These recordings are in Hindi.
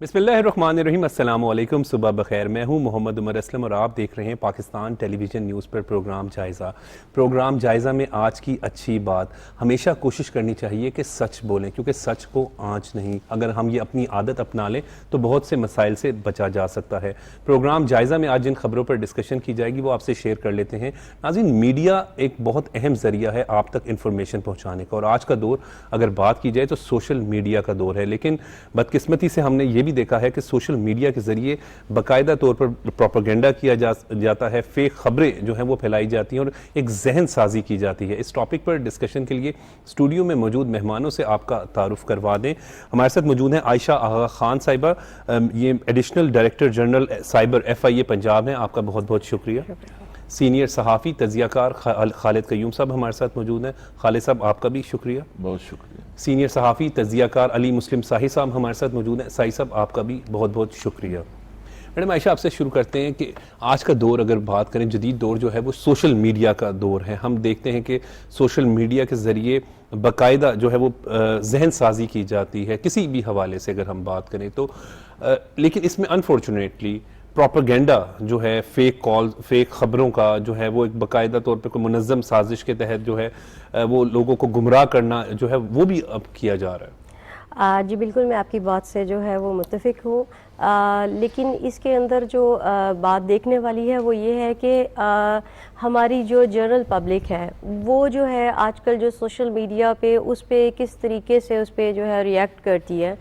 बिस्मिल्लाहिर्रहमानिर्रहीम, अस्सलामु अलैकुम, सुबह बखैर। मैं हूं मोहम्मद उमर असलम और आप देख रहे हैं पाकिस्तान टेलीविज़न न्यूज़ पर प्रोग्राम जायज़ा। प्रोग्राम जायज़ा में आज की अच्छी बात, हमेशा कोशिश करनी चाहिए कि सच बोलें, क्योंकि सच को आँच नहीं। अगर हम ये अपनी आदत अपना लें तो बहुत से मसाइल से बचा जा सकता है। प्रोग्राम जायज़ा में आज जिन खबरों पर डिस्कशन की जाएगी वो आपसे शेयर कर लेते हैं। नाज़रीन, मीडिया एक बहुत अहम ज़रिया है आप तक इंफॉर्मेशन पहुँचाने का, और आज का दौर अगर बात की जाए तो सोशल मीडिया का दौर है। लेकिन बदकिस्मती से हमने ये भी देखा है कि सोशल मीडिया के जरिए बाकायदा तौर पर प्रोपेगेंडा किया जाता है, फेक खबरें जो हैं वो फैलाई जाती हैं और एक जहन साजी की जाती है। इस टॉपिक पर डिस्कशन के लिए स्टूडियो में मौजूद मेहमानों से आपका तारुफ करवा दें। हमारे साथ मौजूद हैं आयशा आगा खान साहिबा, ये additional director general cyber FIA Punjab हैं, आपका बहुत बहुत शुक्रिया। सीनियर सहाफ़ी तजियाकार खालिद कयूम साहब हमारे साथ मौजूद हैं। खालिद साहब, आपका भी शुक्रिया। बहुत शुक्रिया। सीनियर सहाफ़ी तजियाकार अली मुस्लिम साही साहब हमारे साथ मौजूद हैं। साही साहब, आपका भी बहुत बहुत शुक्रिया। मैडम आयशा, आपसे शुरू करते हैं कि आज का दौर अगर बात करें, जदीद दौर जो है वो सोशल मीडिया का दौर है। हम देखते हैं कि सोशल मीडिया के ज़रिए बाकायदा जो है वो जहन साजी की जाती है किसी भी हवाले से अगर हम बात करें तो, लेकिन इसमें अनफॉर्चुनेटली प्रोपेगेंडा जो है, फेक कॉल, फेक खबरों का जो है वो एक बाकायदा तौर पे कोई मुनज़्ज़म साजिश के तहत जो है वो लोगों को गुमराह करना जो है वो भी अब किया जा रहा है। जी बिल्कुल, मैं आपकी बात से जो है वो मुत्तफ़िक हूँ। लेकिन इसके अंदर जो बात देखने वाली है वो ये है कि हमारी जो जनरल पब्लिक है वो जो है आजकल जो सोशल मीडिया पे उस पे किस तरीके से उस पे जो है रिएक्ट करती है।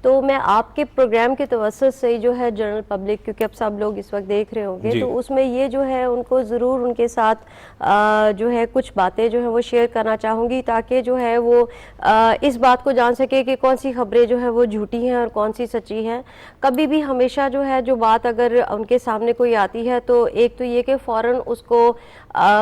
तो मैं आपके प्रोग्राम के तवज्जुह से ही जो है जनरल पब्लिक, क्योंकि अब सब लोग इस वक्त देख रहे होंगे, तो उसमें ये जो है उनको ज़रूर उनके साथ जो है कुछ बातें जो है वो शेयर करना चाहूँगी, ताकि जो है वो इस बात को जान सके कि कौन सी खबरें जो है वो झूठी हैं और कौन सी सच्ची हैं। कभी भी हमेशा जो है जो बात अगर उनके सामने कोई आती है तो एक तो ये कि फ़ौरन उसको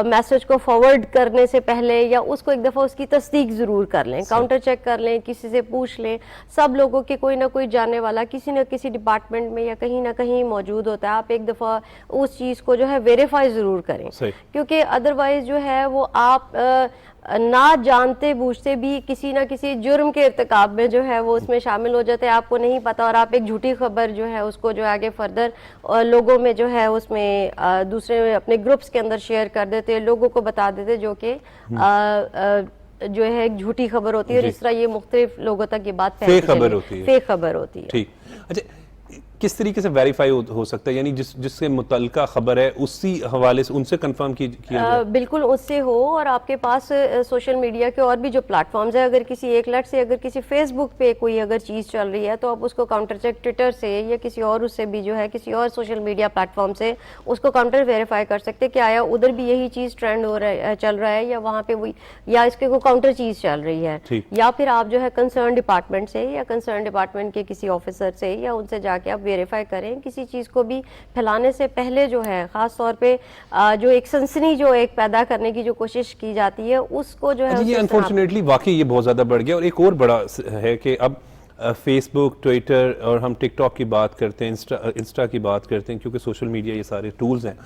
मैसेज को फॉरवर्ड करने से पहले या उसको एक दफ़ा उसकी तस्दीक ज़रूर कर लें, काउंटर चेक कर लें, किसी से पूछ लें। सब लोगों के कोई ना कोई जानने वाला किसी न किसी डिपार्टमेंट में या कहीं ना कहीं मौजूद होता है। आप एक दफ़ा उस चीज़ को जो है वेरीफाई ज़रूर करें, क्योंकि अदरवाइज़ जो है वो आप ना जानते बूझते भी किसी ना किसी जुर्म के इर्तिकाब में जो है वो उसमें शामिल हो जाते हैं, आपको नहीं पता, और आप एक झूठी खबर जो है उसको जो आगे फर्दर लोगों में जो है उसमें दूसरे अपने ग्रुप्स के अंदर शेयर कर देते, लोगों को बता देते, जो कि जो है एक झूठी खबर होती है। और इस तरह ये मुख्तलिफ लोगों तक ये बात फेक खबर होती है। फेक खबर होती है। ठीक, अच्छा, किस तरीके से वेरीफाई हो सकता है, यानी जिससे मुतल्लिका खबर है उसी हवाले से उनसे कंफर्म किया जाए? बिल्कुल उससे हो, और आपके पास सोशल मीडिया के और भी जो प्लेटफॉर्म्स है, अगर किसी एक लट से अगर किसी फेसबुक पे कोई अगर चीज़ चल रही है तो आप उसको काउंटर चेक ट्विटर से या किसी और उससे भी जो है किसी और सोशल मीडिया प्लेटफॉर्म से उसको काउंटर वेरीफाई कर सकते कि आया उधर भी यही चीज़ ट्रेंड हो रहा है, चल रहा है, या वहाँ पे वही या इसके को काउंटर चीज़ चल रही है। या फिर आप जो है कंसर्न डिपार्टमेंट से या कंसर्न डिपार्टमेंट के किसी ऑफिसर से या उनसे जाके आप वेरीफाई करें। किसी चीज़ को भी फैलाने से पहले जो है ख़ास तौर पे जो एक सनसनी जो एक पैदा करने की जो कोशिश की जाती है उसको जो है, ये अनफॉर्चुनेटली वाकई ये बहुत ज़्यादा बढ़ गया। और एक और बड़ा है कि अब फेसबुक, ट्विटर और हम टिकटॉक की बात करते हैं, इंस्टा की बात करते हैं, क्योंकि सोशल मीडिया ये सारे टूल्स हैं,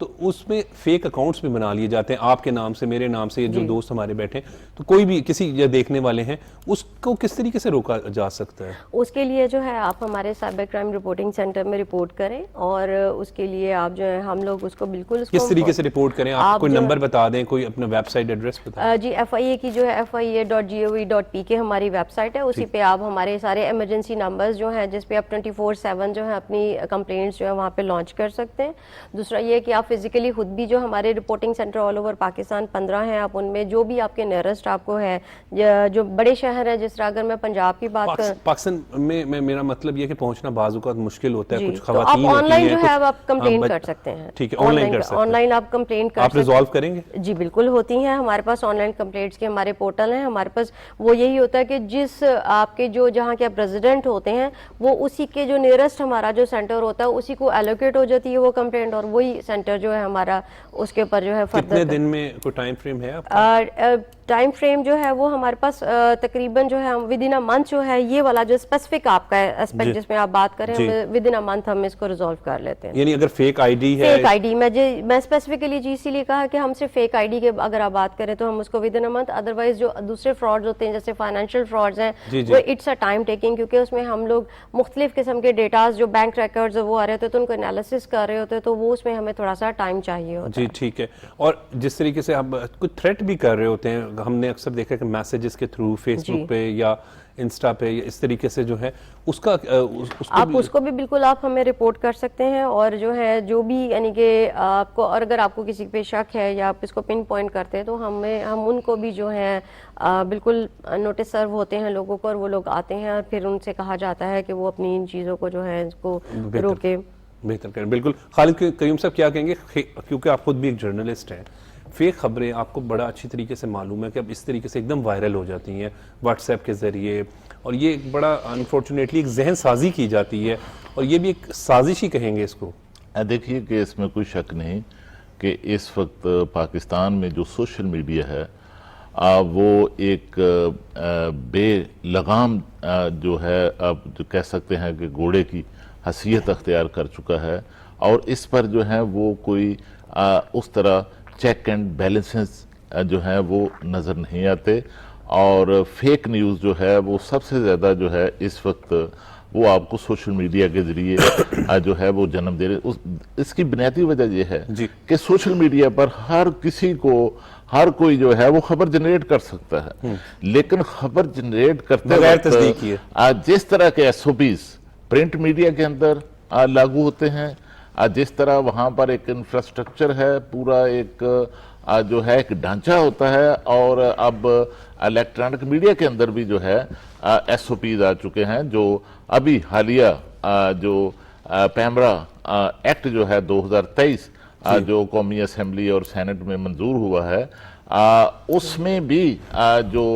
तो उसमें फेक अकाउंट्स भी बना लिए जाते हैं आपके नाम से, मेरे नाम से, जो दोस्त हमारे बैठे हैं, तो कोई भी किसी ये देखने वाले हैं उसको किस तरीके से रोका जा सकता है? उसके लिए जो है आप हमारे साइबर क्राइम रिपोर्टिंग सेंटर में रिपोर्ट करें, और उसके लिए आप जो है हम लोग उसको बिल्कुल किस तरीके से रिपोर्ट करें? आप कोई नंबर बता दें, कोई अपना वेबसाइट एड्रेस बताएं। जी, FIA की जो है FIA.gov.pk हमारी वेबसाइट है, उसी पे आप हमारे सारे इमरजेंसी नंबर्स जो हैं जिस पे आप 24/7 जो है अपनी कंप्लेंट्स जो है वहाँ पे लॉन्च कर सकते हैं। दूसरा ये कि आप फिजिकली खुद भी जो हमारे reporting centre all over Pakistan 15 हैं, आप उनमें जो भी आपके नियरेस्ट आपको है, जो बड़े शहर है, जिस तरह अगर मैं पंजाब की बात करूं, पाकिस्तान में मेरा मतलब ये कि पहुंचना बाज़ औक़ात मुश्किल होता है, कुछ तो आप ऑनलाइन जो है आप कंप्लेंट कर सकते हैं। ठीक है, ऑनलाइन कर सकते हैं, ऑनलाइन आप कंप्लेंट कर सकते हैं। आप रिजॉल्व करेंगे? जी बिल्कुल होती हैं हमारे पास ऑनलाइन कंप्लेंट्स के हमारे पोर्टल हैं। हमारे पास वो यही होता है कि जिस आपके जो जहाँ के आप रेजिडेंट होते हैं वो उसी के जो नियरेस्ट हमारा जो सेंटर होता है उसी को एलोकेट हो जाती है वो कंप्लेंट, और वही सेंटर जो है हमारा उसके ऊपर जो है कितने दिन में कोई टाइम फ्रेम है आपका? टाइम फ्रेम जो है वो हमारे पास तकरीबन जो है विद इन अ मंथ जो है, ये वाला जो स्पेसिफिक आपका एस्पेक्ट जिसमें आप बात करें, विद इन अ मंथ हम इसको रिजॉल्व कर लेते हैं। यानी अगर फेक आईडी है, फेक आईडी मैं स्पेसिफिकली जी इसीलिए कहा कि हम सिर्फ फेक आईडी के अगर आप बात करें तो हम उसको with in a month, otherwise जो दूसरे फ्रॉड्स होते हैं जैसे फाइनेंशियल फ्रॉड्स हैं वो इट्स अ टाइम टेकिंग, क्योंकि उसमें हम लोग मुख्तलिफ किस्म के डेटाज जो बैंक रिकॉर्ड्स वो आ रहे होते हैं तो उनको एनालिसिस कर रहे होते हैं, तो वो उसमें हमें थोड़ा सा टाइम चाहिए होता है। जी ठीक है। और जिस तरीके से आप कुछ थ्रेट भी कर रहे होते हैं, हमने अक्सर देखा कि मैसेजेस के थ्रू फेसबुक पे या इंस्टा पे या इस तरीके से जो है उसका उसको भी बिल्कुल आप हमें रिपोर्ट कर सकते हैं, और जो है जो भी यानी कि आपको, और अगर आपको किसी पे शक है या आप इसको पिन पॉइंट करते हैं तो हम उनको भी जो है बिल्कुल नोटिस सर्व होते हैं लोगों को, और वो लोग आते हैं और फिर उनसे कहा जाता है कि वो अपनी इन चीज़ों को जो है इसको रोके, बेहतर करें। बिल्कुल। खालिद कयूम साहब क्या कहेंगे, क्योंकि आप खुद भी एक जर्नलिस्ट हैं, फेक खबरें आपको बड़ा अच्छी तरीके से मालूम है कि अब इस तरीके से एकदम वायरल हो जाती हैं व्हाट्सएप के ज़रिए, और ये एक बड़ा अनफॉर्चुनेटली एक जहन साजी की जाती है, और ये भी एक साजिश ही कहेंगे इसको। देखिए कि इसमें कोई शक नहीं कि इस वक्त पाकिस्तान में जो सोशल मीडिया है वो एक बेलगाम जो है, अब जो कह सकते हैं कि घोड़े की हैसियत अख्तियार कर चुका है, और इस पर जो है वो कोई उस तरह चेक एंड बैलेंसेस जो है वो नज़र नहीं आते, और फेक न्यूज़ जो है वो सबसे ज़्यादा जो है इस वक्त वो आपको सोशल मीडिया के ज़रिए जो है वो जन्म दे रहे। इसकी बुनियादी वजह यह है कि सोशल मीडिया पर हर कोई जो है वो खबर जनरेट कर सकता है, लेकिन खबर जनरेट करते वक्त जिस तरह के SOPs प्रिंट मीडिया के अंदर लागू होते हैं, जिस तरह वहाँ पर एक इंफ्रास्ट्रक्चर है, पूरा एक जो है एक ढांचा होता है, और अब इलेक्ट्रॉनिक मीडिया के अंदर भी जो है SOPs आ चुके हैं, जो अभी हालिया जो पैमरा एक्ट जो है 2023 जो कौमी असेंबली और सेनेट में मंजूर हुआ है, उसमें भी जो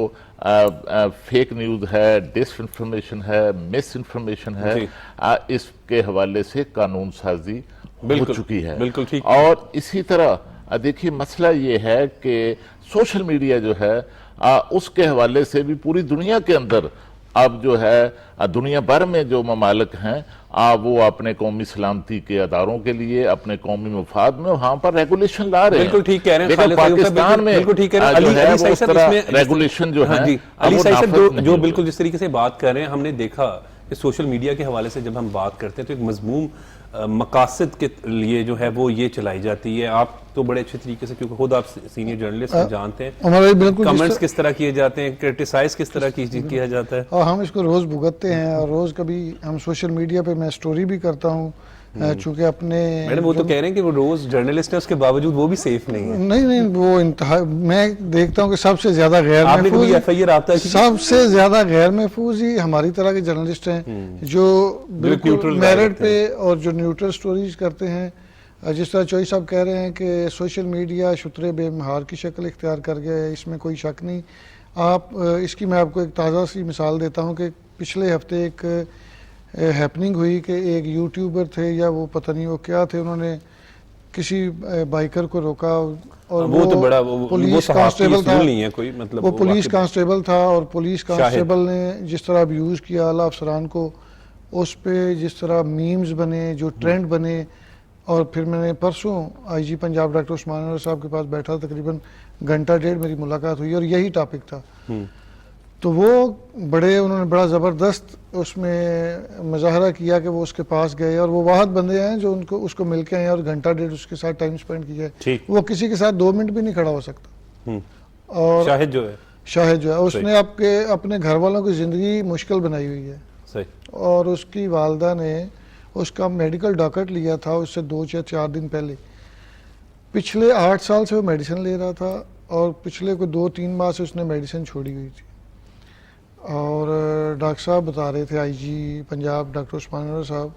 फेक न्यूज़ है, डिसइंफॉर्मेशन है, मिस इन्फॉर्मेशन है, इसके हवाले से कानून साजी हो चुकी है। बिल्कुल ठीक। और इसी तरह देखिए मसला ये है कि सोशल मीडिया जो है उसके हवाले से भी पूरी दुनिया के अंदर अब जो है दुनिया भर में जो ममालिक हैं वो अपने कौमी सलामती के अदारों के लिए, अपने कौमी मफाद में वहां पर रेगुलेशन ला रहे हैं। बिल्कुल ठीक कह रहे हैं। पाकिस्तान में बिल्कुल ठीक कह रहे हैं। रेगुलेशन जो है अली साहब जो बिल्कुल जिस तरीके से बात कर रहे हैं, हमने देखा कि सोशल मीडिया के हवाले से जब हम बात करते हैं तो एक मजमूम मकासद के लिए जो है वो ये चलाई जाती है। आप तो बड़े अच्छे तरीके से, क्योंकि खुद आप सीनियर जर्नलिस्ट हैं, जानते हैं कमेंट्स किस तरह किए जाते हैं, क्रिटिसाइज किस तरह किया जाता है, और हम इसको रोज भुगतते हैं। और रोज कभी हम सोशल मीडिया पे मैं स्टोरी भी करता हूँ, चूंकि अपने मैडम वो तो कह रहे हैं कि वो रोज जर्नलिस्ट है, उसके बावजूद वो भी सेफ नहीं है। नहीं वो इंतहा, मैं देखता हूँ कि सबसे ज्यादा गैर महफूज, सबसे ज्यादा गैर महफूज ही हमारी तरह के जर्नलिस्ट हैं जो बिल्कुल मेरिट पे और जो न्यूट्रल स्टोरीज करते हैं। जिस तरह चोई साहब कह रहे हैं कि सोशल मीडिया शुतरे बेमहार की शक्ल इख्तियार कर गया है, इसमें कोई शक नहीं। इसकी मैं आपको एक ताज़ा सी मिसाल देता हूँ कि पिछले हफ्ते एक हैपनिंग हुई कि एक यूट्यूबर थे या वो पता नहीं वो क्या थे, उन्होंने किसी बाइकर को रोका, और वो तो बड़ा पुलिस कांस्टेबल था, नहीं है कोई मतलब वो पुलिस कांस्टेबल था, और पुलिस कांस्टेबल ने जिस तरह अब्यूज़ किया आला अफसरान को, उस पे जिस तरह मीम्स बने, जो ट्रेंड बने। और फिर मैंने परसों IG पंजाब डॉक्टर उस्मान अनवर साहब के पास बैठा, तकरीबन घंटा डेढ़ मेरी मुलाकात हुई और यही टॉपिक था। तो वो उन्होंने बड़ा ज़बरदस्त उसमें मुजाहरा किया कि वो उसके पास गए, और वो वाहद बंदे हैं जो उसको मिल के आए और घंटा डेढ़ उसके साथ टाइम स्पेंड किया है। वो किसी के साथ 2 मिनट भी नहीं खड़ा हो सकता। और शाहिद जो है उसने अपने घर वालों की ज़िंदगी मुश्किल बनाई हुई है। सही। और उसकी वालदा ने उसका मेडिकल डॉक्यूमेंट लिया था उससे 2 या 4 दिन पहले। पिछले 8 साल से वो मेडिसिन ले रहा था, और पिछले कोई 2-3 माह से उसने मेडिसिन छोड़ी हुई थी। और डॉक्टर साहब बता रहे थे, IG पंजाब डॉक्टर उस्मान अनवर साहब,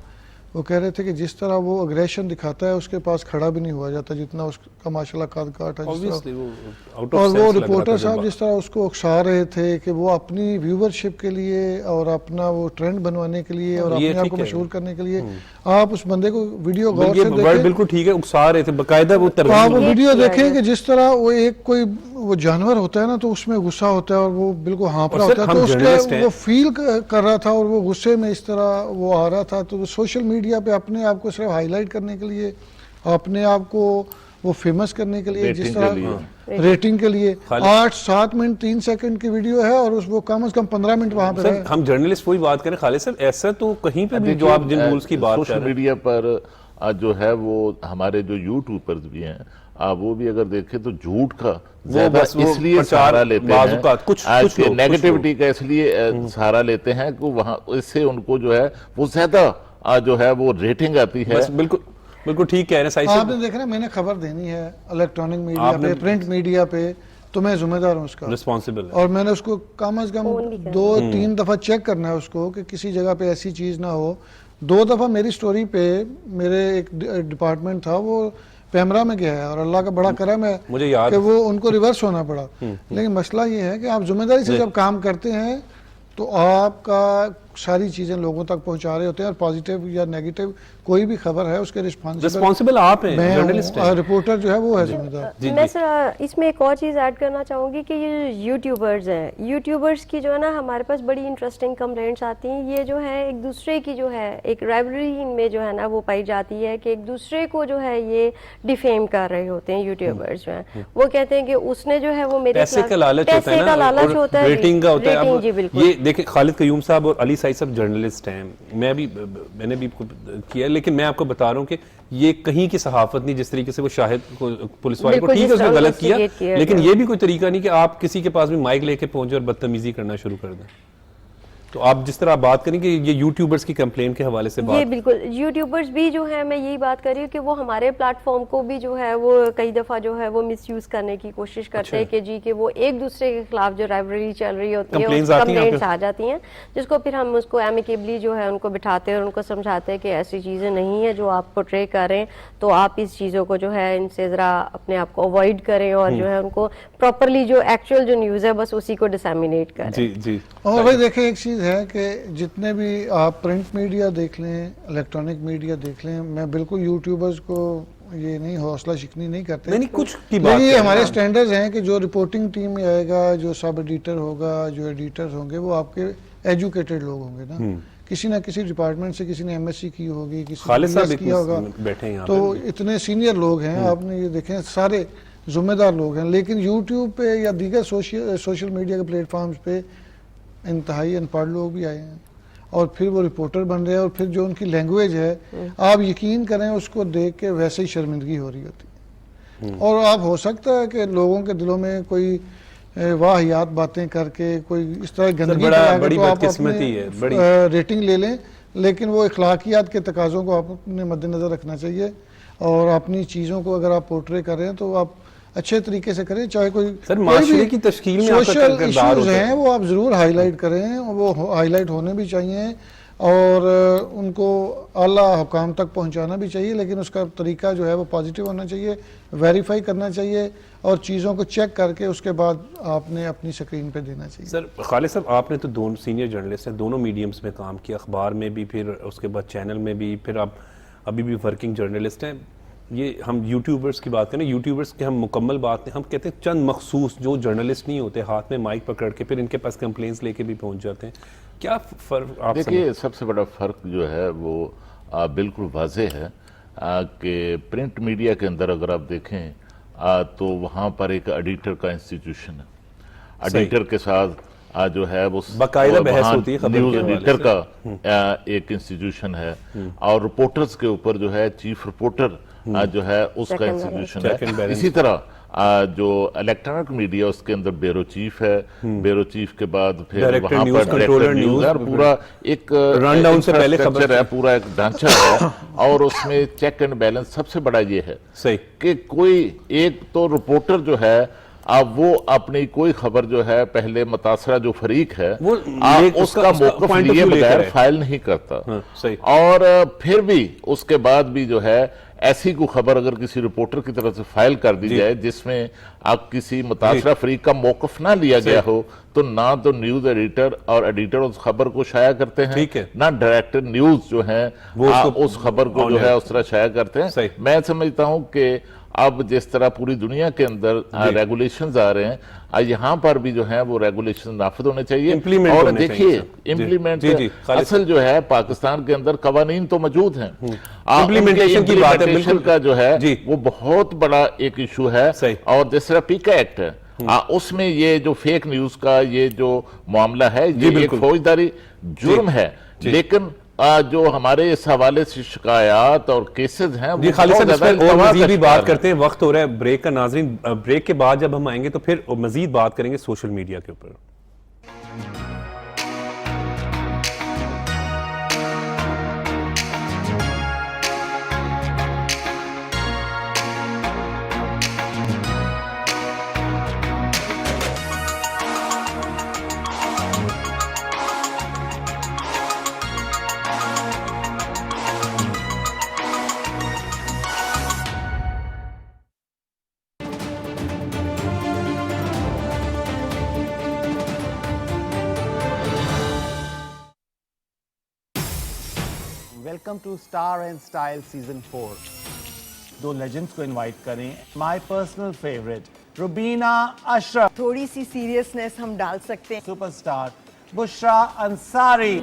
वो कह रहे थे कि जिस तरह वो अग्रेशन दिखाता है उसके पास खड़ा भी नहीं हुआ जाता जितना उसका माशाल्लाह कद काट है। और वो रिपोर्टर साहब जिस तरह उसको उकसा रहे थे कि वो अपनी व्यूवरशिप के लिए और अपना वो ट्रेंड बनवाने के लिए और अपने आप को मशहूर करने के लिए, आप उस बंदे को वीडियो गौर से देखें। बिल्कुल ठीक है, उकसा रहे थे बकायदा, वो आप वो वीडियो देखें कि जिस तरह वो एक कोई वो जानवर होता है ना, तो उसमें गुस्सा होता है और वो बिल्कुल हाँफ रहा और सर, होता है, तो हम journalist उसके हैं। वो फील कर रहा था और वो गुस्से में इस तरह वो आ रहा था। तो सोशल मीडिया पे अपने आप को सिर्फ हाईलाइट करने के लिए, अपने आप को वो फेमस करने के लिए, जिस रेटिंग के तरह लिए। रेटिंग के लिए खाली- 8-7 मिनट 3 सेकंड की वीडियो है और उस वो कम से कम 15 मिनट वहां पे सर है। हम जर्नलिस्ट वही बात करें खालिद साहब, ऐसा तो कहीं पे भी जो आप जिन रूल्स की बात कर सोशल रहे हैं, मीडिया पर जो है वो हमारे जो यूट्यूबर्स भी हैं, वो भी अगर देखें तो झूठ का ज्यादा बस वो इसलिए प्रचार, सहारा लेते हैं, बाजुकात, कुछ लोग, नेगेटिविटी का इसलिए सहारा लेते हैं कि वहां इससे उनको जो है वो ज्यादा जो है वो रेटिंग आती है। बस बिल्कुल बिल्कुल ठीक कह रहे हैं साहिब आपने साहब, देखा ना, मैंने खबर देनी है इलेक्ट्रॉनिक मीडिया आपने- पे, प्रिंट मीडिया पे, तो मैं जिम्मेदार हूँ उसका, रिस्पॉन्सिबल है। और मैंने उसको कम से कम फोन भी करना। 2-3 दफा चेक करना है उसको कि किसी जगह पे ऐसी चीज ना हो। 2 दफा मेरी स्टोरी पे मेरे एक डिपार्टमेंट था, वो पैमरा में गया है और अल्लाह का बड़ा करम है मुझे याद कि वो उनको रिवर्स होना पड़ा। लेकिन मसला ये है कि आप जिम्मेदारी से जब काम करते हैं तो आपका सारी चीजें लोगों तक पहुंचा रहे होते हैं, और पॉजिटिव या नेगेटिव कोई भी खबर है उसके रिस्पॉन्सिबल आप हैं, मैं जर्नलिस्ट हैं। रिपोर्टर जो है वो है जिम्मेदार। जी, मैं जी। सर इसमें एक और चीज़ ऐड करना चाहूँगी कि ये यूट्यूबर्स हैं, यूट्यूबर्स की जो है ना हमारे पास बड़ी इंटरेस्टिंग कंप्लेंट्स आती हैं। ये जो है एक दूसरे की जो है एक राइवलरी इनमें जो है ना वो पाई जाती है कि एक दूसरे को जो है ये डिफेम कर रहे होते हैं यूट्यूबर्स जो हैं। वो कहते हैं कि उसने जो है वो मेरे पैसे खिलाफ- का लालच होता है पैसे का ना, लालच और होता है, रेटिंग का होता है। रेटिंग, अब जी बिल्कुल। ये देखिए, खालिद कयूम साहब और अली साहिब सब जर्नलिस्ट हैं, मैंने भी किया, लेकिन मैं आपको बता रहा हूँ कि ये कहीं की सहाफत नहीं जिस तरीके से वो शाहिद को, पुलिस वाले को, बिल्कुल ठीक है जिस उसने तरह गलत किया, investigate किया लेकिन गया। ये भी कोई तरीका नहीं कि आप किसी के पास भी माइक लेके पहुंचे और बदतमीजी करना शुरू कर दें। तो आप जिस तरह बात करेंगे ये यूट्यूबर्स की कंप्लेंट के हवाले से ये बात, बिल्कुल यूट्यूबर्स भी जो है, मैं यही बात कर रही हूँ कि वो हमारे प्लेटफॉर्म को भी जो है वो कई दफ़ा जो है वो मिसयूज करने की कोशिश करते हैं कि जी कि वो एक दूसरे के खिलाफ जो राइवलरी चल रही होती है, Complaints आती हैं कंप्लेंट्स आपके? आ जाती हैं, जिसको फिर हम उसको एमिकेबली जो है उनको बिठाते हैं और उनको समझाते हैं कि ऐसी चीज़ें नहीं है जो आप पोर्ट्रे करें, तो आप इस चीज़ों को जो है इनसे ज़रा अपने आप को अवॉइड करें और जो है उनको प्रॉपरली जो एक्चुअल जो न्यूज़ है बस उसी को डिसैमिनेट करें। जी जी। और भाई देखें, एक चीज़ है कि जितने भी आप प्रिंट मीडिया देख लें, इलेक्ट्रॉनिक मीडिया देख लें, मैं बिल्कुल यूट्यूबर्स को ये नहीं हौसला शिकनी नहीं करते। नहीं कुछ की बात लेकिन ये कर रहे हमारे हैं। स्टैंडर्ड्स हैं कि जो रिपोर्टिंग टीम में आएगा, जो सब एडिटर होगा, जो एडिटर्स होंगे, वो आपके एजुकेटेड लोग होंगे ना, किसी ना किसी डिपार्टमेंट से, किसी ने एमएससी की होगी, किसी खालिद ने साहब BS किया होगा, बैठे हैं यहाँ तो पे। इतने सीनियर लोग हैं, आपने ये देखें सारे जिम्मेदार लोग हैं। लेकिन यूट्यूब पे या दीगर सोशल मीडिया के प्लेटफॉर्म्स पे इंतहाई अनपढ़ लोग भी आए हैं और फिर वो रिपोर्टर बन रहे हैं, और फिर जो उनकी लैंग्वेज है, आप यकीन करें उसको देख के वैसे ही शर्मिंदगी हो रही होती है। और आप हो सकता है कि लोगों के दिलों में कोई वाहियात बातें करके कोई इस तरह गंदगी फैला के बड़ी तो आप बदकिस्मती है, बड़ी। अपनी रेटिंग ले लें, लेकिन वो अखलाकियात के तकाज़ों को आपने मद्देनज़र रखना चाहिए, और अपनी चीज़ों को अगर आप पोर्ट्रे कर रहे हैं तो आप अच्छे तरीके से करें। चाहे कोई सर, माशरे की तश्कील में आपका सोशल किरदार इश्यूज होता है। हैं वो आप ज़रूर हाईलाइट करें, वो हाईलाइट होने भी चाहिए और उनको आला हुकाम तक पहुंचाना भी चाहिए, लेकिन उसका तरीका जो है वो पॉजिटिव होना चाहिए, वेरीफाई करना चाहिए और चीज़ों को चेक करके उसके बाद आपने अपनी स्क्रीन पे देना चाहिए। सर खालिद साहब, आपने तो दोनों सीनियर जर्नलिस्ट हैं, दोनों मीडियम्स में काम किया, अखबार में भी, फिर उसके बाद चैनल में भी, फिर आप अभी भी वर्किंग जर्नलिस्ट हैं। ये हम यूट्यूबर्स की बात करें, यूट्यूबर्स की हम मुकम्मल बात नहीं, हम कहते हैं चंद मखसूस जो जर्नलिस्ट नहीं होते, हाथ में माइक पकड़ के फिर इनके पास कंप्लेंट्स लेके भी पहुंच जाते हैं। क्या फ़र्क आप देखिए, सबसे बड़ा फ़र्क जो है वो बिल्कुल वाज़ेह है कि प्रिंट मीडिया के अंदर अगर आप देखें तो वहाँ पर एक एडिटर का इंस्टीट्यूशन है। एडिटर के साथ जो है वो बाकायदा बहस वहाँ होती है खबर न्यूज़ के हवाले एडिटर से। का एक इंस्टीट्यूशन है, और रिपोर्टर्स के ऊपर जो है चीफ रिपोर्टर जो है उसका Check and institution Check and है। balance। इसी तरह जो इलेक्ट्रॉनिक मीडिया उसके अंदर ब्यूरो चीफ है, ब्यूरो चीफ के बाद फिर Director वहाँ news, पर controller डायरेक्टर news, न्यूज़, और पूरा एक Rundown से पहले खबर infrastructure है, पूरा एक ढांचा है, और उसमें चेक एंड बैलेंस सबसे बड़ा ये है सही कि कोई एक तो रिपोर्टर जो है अब वो अपनी कोई खबर जो है पहले मुतासरा जो फरीक है वो उसका मौक़िफ़ point of लिए view लेकर बगैर है। फाइल नहीं करता। हाँ, सही। और फिर भी उसके बाद भी जो है ऐसी को खबर अगर किसी रिपोर्टर की तरफ से फाइल कर दी जाए जिसमें आप किसी मुतासरा फरीक का मौक़िफ़ ना लिया गया हो, तो ना तो न्यूज़ एडिटर और एडिटर उस खबर को शाया करते हैं, ठीक है। ना डायरेक्टर न्यूज़ जो है वो उसको उस खबर को जो है उस तरह शाया करते सही। हैं। मैं समझता हूं कि अब जिस तरह पूरी दुनिया के अंदर रेगुलेशंस आ रहे हैं, यहाँ पर भी जो है वो रेगुलेशन नाफिज होने चाहिए। Implement और होने देखिए चाहिए, इम्प्लीमेंट खालिद असल जो है पाकिस्तान के अंदर कवानीन तो मौजूद हैं, इम्प्लीमेंटेशन की बात है, implementation का जो है जी। वो बहुत बड़ा एक इशू है। सही। और जिस तरह पीका एक्ट है उसमें ये जो फेक न्यूज का ये जो मामला है ये एक बिल्कुल। फौजदारी जुर्म है, लेकिन जो हमारे इस हवाले से शिकायत और केसेस हैं जी वो खालिद बहुत साहब, इस ज्यादा पर और इल्तवा मजीद का भी शिकार बात हैं। करते हैं, वक्त हो रहा है ब्रेक का। नाज़रीन, ब्रेक के बाद जब हम आएंगे तो फिर मजीद बात करेंगे सोशल मीडिया के ऊपर। Welcome to star and style season 4। दो लेजेंड्स को इनवाइट करें। My personal favourite Rubina Ashraf, थोड़ी सी सीरियसनेस हम डाल सकते हैं। सुपरस्टार बुशरा अंसारी,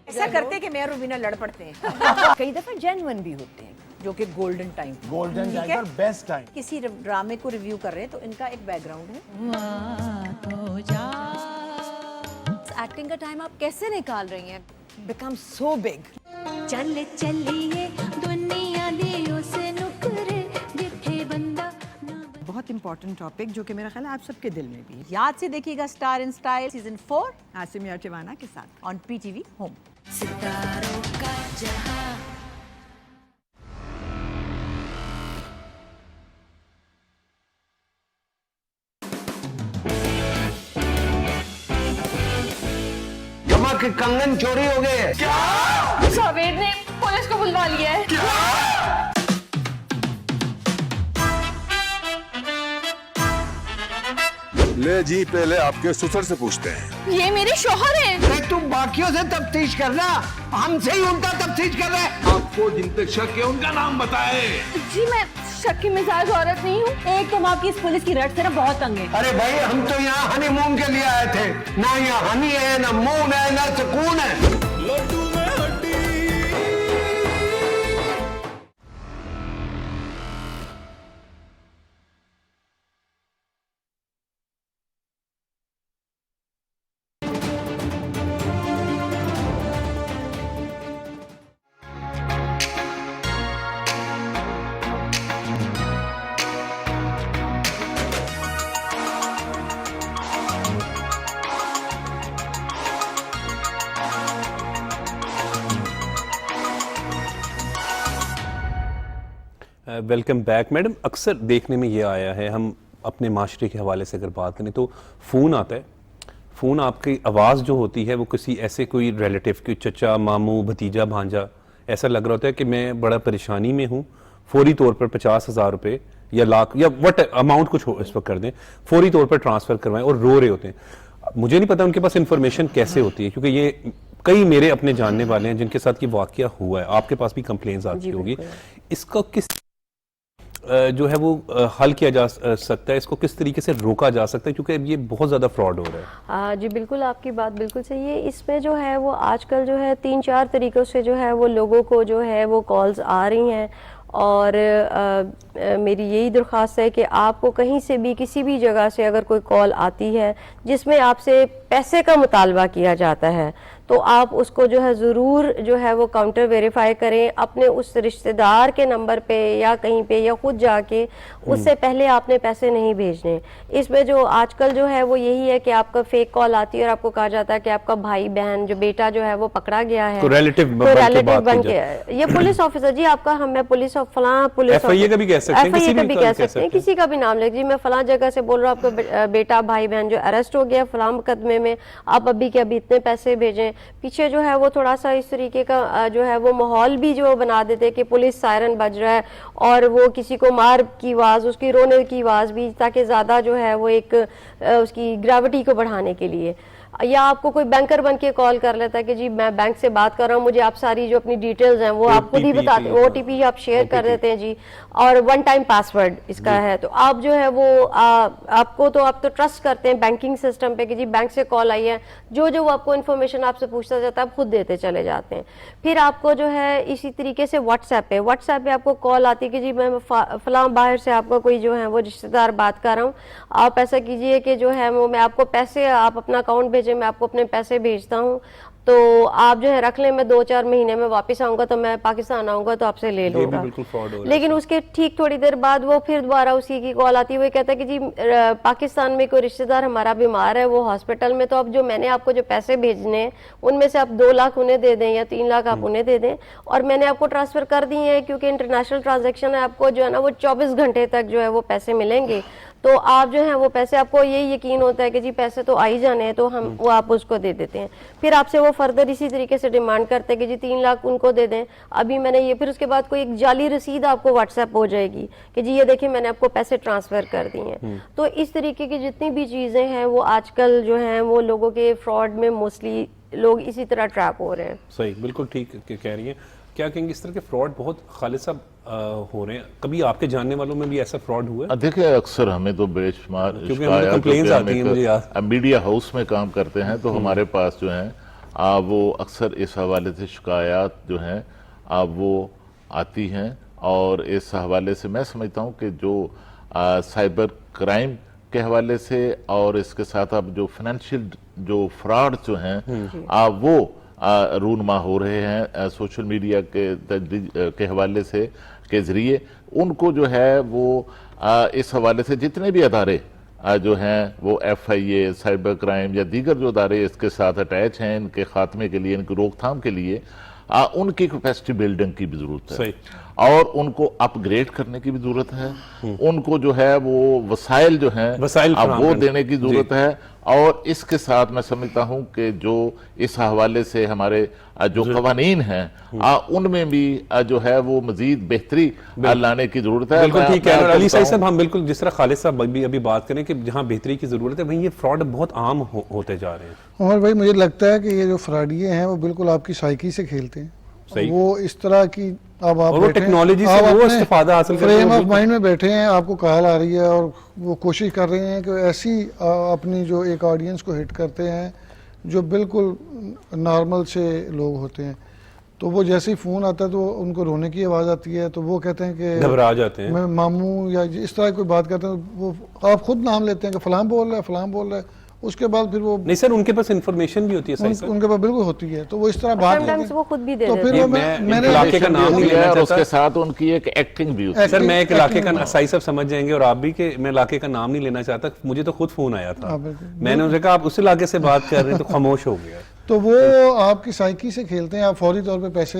ऐसा करते कि मैं और रुबीना लड़ पड़ते हैं। कई दफा जेन्युइन भी होते हैं, जो कि गोल्डन टाइम। गोल्डन ठीक टाइम है? और बेस्ट टाइम। किसी ड्रामे को रिव्यू कर रहे हैं तो इनका एक बैकग्राउंड है। एक्टिंग का टाइम आप कैसे निकाल रही हैं? Become so big. चल चलिए दुनिया दियो से नुकरे जिथे बंदा बहुत इंपॉर्टेंट टॉपिक जो कि मेरा ख्याल है आप सबके दिल में भी है। याद से देखिएगा Star in Style season 4 Asim यारचवाना के साथ ऑन PTV होम। सितारों का जहां। जमा के कंगन चोरी हो गए। जावेद ने पुलिस को बुलवा लिया है। ले जी, पहले आपके ससुर से पूछते हैं। ये मेरे शौहर हैं। अरे तुम बाकियों से तफ्तीश करना, हमसे ही उल्टा तफ्तीश कर रहे हैं। आपको जिन पे शक है उनका नाम बताए। जी मैं शक्की मिजाज औरत नहीं हूँ। एक तो आपकी इस पुलिस की रट से ना बहुत तंग है। अरे भाई हम तो यहाँ हनीमून के लिए आए थे, ना यहाँ हनी है ना मून है ना सुकून है। लड्डू में हड्डी। Welcome back madam. अक्सर देखने में ये आया है, हम अपने माशरे के हवाले से अगर बात करें तो फ़ोन आता है, फ़ोन आपकी आवाज़ जो होती है वो किसी ऐसे कोई रिलेटिव की, चचा मामू भतीजा भांजा, ऐसा लग रहा होता है कि मैं बड़ा परेशानी में हूँ, फौरी तौर पर 50,000 रुपये या लाख या वट अमाउंट कुछ हो इस वक्त कर दें, फौरी तौर पर ट्रांसफ़र करवाएं, और रो रहे होते हैं। मुझे नहीं पता उनके पास इंफॉर्मेशन कैसे होती है, क्योंकि ये कई मेरे अपने जानने वाले हैं जिनके साथ ये वाकया हुआ है, आपके पास भी कंप्लेंट्स आती होगी। इसका किस जो है वो हल किया जा सकता है, इसको किस तरीके से रोका जा सकता है, क्योंकि ये बहुत ज़्यादा फ्रॉड हो रहा है। जी बिल्कुल, आपकी बात बिल्कुल सही है। इसमें जो है वो आजकल जो है 3-4 तरीक़ों से जो है वो लोगों को जो है वो कॉल्स आ रही हैं, और मेरी यही दरख्वास्त है कि आपको कहीं से भी किसी भी जगह से अगर कोई कॉल आती है जिसमें आपसे पैसे का मुतालबा किया जाता है, तो आप उसको जो है ज़रूर जो है वो काउंटर वेरीफाई करें, अपने उस रिश्तेदार के नंबर पे या कहीं पे या खुद जाके, उससे पहले आपने पैसे नहीं भेजने। इसमें जो आजकल जो है वो यही है कि आपका फेक कॉल आती है और आपको कहा जाता है कि आपका भाई बहन जो बेटा जो है वो पकड़ा गया है, तो रिलेटिव बन के ये पुलिस ऑफिसर जी आपका, हम पुलिस फलां पुलिस FIA का भी कह सकते हैं, FIA का भी कह सकते हैं, किसी का भी नाम ले जी, मैं फलां जगह से बोल रहा हूँ, आपका बेटा भाई बहन जो अरेस्ट हो गया फलां मुकदमे में, आप अभी के अभी इतने पैसे भेजें। पीछे जो है वो थोड़ा सा इस तरीके का जो है वो माहौल भी जो बना देते कि पुलिस सायरन बज रहा है और वो किसी को मार की आवाज़, उसकी रोने की आवाज़ भी, ताकि ज़्यादा जो है वो एक उसकी ग्रेविटी को बढ़ाने के लिए। या आपको कोई बैंकर बन के कॉल कर लेता है कि जी मैं बैंक से बात कर रहा हूँ, मुझे आप सारी जो अपनी डिटेल्स हैं वो आप खुद ही बताते हैं, OTP आप शेयर कर देते हैं जी, और 1 टाइम पासवर्ड इसका है। तो आप जो है वो आपको तो आप तो ट्रस्ट करते हैं बैंकिंग सिस्टम पे कि जी बैंक से कॉल आई है, जो जो वो आपको इन्फॉर्मेशन आपसे पूछता जाता है आप खुद देते चले जाते हैं। फिर आपको जो है इसी तरीके से व्हाट्सएप पे आपको कॉल आती है कि जी मैं फलां बाहर से आपका कोई जो है वो रिश्तेदार बात कर रहा हूँ, आप ऐसा कीजिए कि जो है वो मैं आपको पैसे, आप अपना अकाउंट भेजें, मैं आपको अपने पैसे भेजता हूँ, तो आप जो है रख लें, मैं 2-4 महीने में वापस आऊंगा तो मैं पाकिस्तान आऊंगा तो आपसे ले लूंगा। लेकिन उसके ठीक थोड़ी देर बाद वो फिर दोबारा उसी की कॉल आती है, वो कहता है कि जी पाकिस्तान में कोई रिश्तेदार हमारा बीमार है, वो हॉस्पिटल में, तो अब जो मैंने आपको जो पैसे भेजने हैं उनमें से आप 2 लाख उन्हें दे दें या 3 लाख आप उन्हें दे दें, और मैंने आपको ट्रांसफर कर दिए हैं क्योंकि इंटरनेशनल ट्रांजेक्शन है, आपको जो है ना वो 24 घंटे तक जो है वो पैसे मिलेंगे। तो आप जो है वो पैसे, आपको ये यकीन होता है कि जी पैसे तो आ ही जाने हैं, तो हम वो आप उसको दे देते हैं। फिर आपसे वो फर्दर इसी तरीके से डिमांड करते हैं कि जी 3 लाख उनको दे दें, अभी मैंने ये, फिर उसके बाद कोई एक जाली रसीद आपको व्हाट्सएप हो जाएगी कि जी ये देखिए मैंने आपको पैसे ट्रांसफर कर दिए हैं। तो इस तरीके की जितनी भी चीजें हैं वो आजकल जो है वो लोगों के फ्रॉड में मोस्टली लोग इसी तरह ट्रैप हो रहे हैं। सही, बिल्कुल ठीक कह रही हैं। क्या कहेंगे, इस तरह के फ्रॉड बहुत खालिद साहब हो रहे हैं, कभी आपके जानने वालों में भी ऐसा फ्रॉड हुआ है? देखिए अक्सर हमें तो बेशुमार कंप्लेंट्स आती हैं, मुझे याद, मीडिया हाउस में काम करते हैं तो हमारे पास जो है वो अक्सर इस हवाले से शिकायत जो हैं वो आती हैं, और इस हवाले से मैं समझता हूँ कि जो साइबर क्राइम के हवाले से और इसके साथ अब जो फाइनेंशियल जो फ्रॉड जो हैं वो रूनमा हो रहे हैं सोशल मीडिया के हवाले से के जरिए, उनको जो है वो इस हवाले से जितने भी अदारे जो हैं वो FIA, साइबर क्राइम या दीगर जो अदारे इसके साथ अटैच हैं, इनके खात्मे के लिए, इनकी रोकथाम के लिए उनकी कैपेसिटी बिल्डिंग की भी जरूरत है और उनको अपग्रेड करने की भी जरूरत है, उनको जो है वो वसाइल जो है वो देने की जरूरत है। और इसके साथ मैं समझता हूं कि जो इस हवाले से हमारे जो कवानीन हैं उनमें भी जो है वो मजीद बेहतरी लाने की जरूरत है। बिल्कुल ठीक है अली सही साहब, हम बिल्कुल जिस तरह खालिद साहब भी अभी बात करें कि जहां बेहतरी की जरूरत है वहीं ये फ्रॉड बहुत आम होते जा रहे हैं। और भाई मुझे लगता है कि ये जो फ्रॉडिये हैं वो बिल्कुल आपकी साइकी से खेलते हैं, वो इस तरह की, अब आप टेक्नोलॉजी से वो इस्तेफादा हासिल करते हैं, फ्रेम ऑफ माइंड में बैठे हैं, आपको कॉल आ रही है और वो कोशिश कर रहे हैं कि ऐसी अपनी जो एक ऑडियंस को हिट करते हैं जो बिल्कुल नॉर्मल से लोग होते हैं, तो वो जैसे ही फ़ोन आता है तो उनको रोने की आवाज़ आती है, तो वो कहते हैं कि घबरा जाते हैं, मैं मामू या इस तरह कोई बात करते हैं, वो आप खुद नाम लेते हैं कि फलां बोल रहा है, फलां बोल रहा है, उसके बाद फिर वो नहीं सर उनके पास इन्फॉर्मेशन भी होती है, उनके पास बिल्कुल होती है, तो वो इस तरह बात करते हैं, वो खुद भी दे तो फिर मैंने इलाके का नाम नहीं लेना चाहता, उसके साथ उनकी एक एक्टिंग भी होती है। सर मैं एक इलाके का, सही सब समझ जाएंगे और आप भी, कि मैं इलाके का नाम नहीं लेना चाहता, मुझे तो खुद फोन आया था, मैंने उनसे कहा आप उस इलाके से बात कर रहे हैं, तो खामोश हो गया। तो वो आपकी साइकी से खेलते हैं, आप फौरी तौर पे पैसे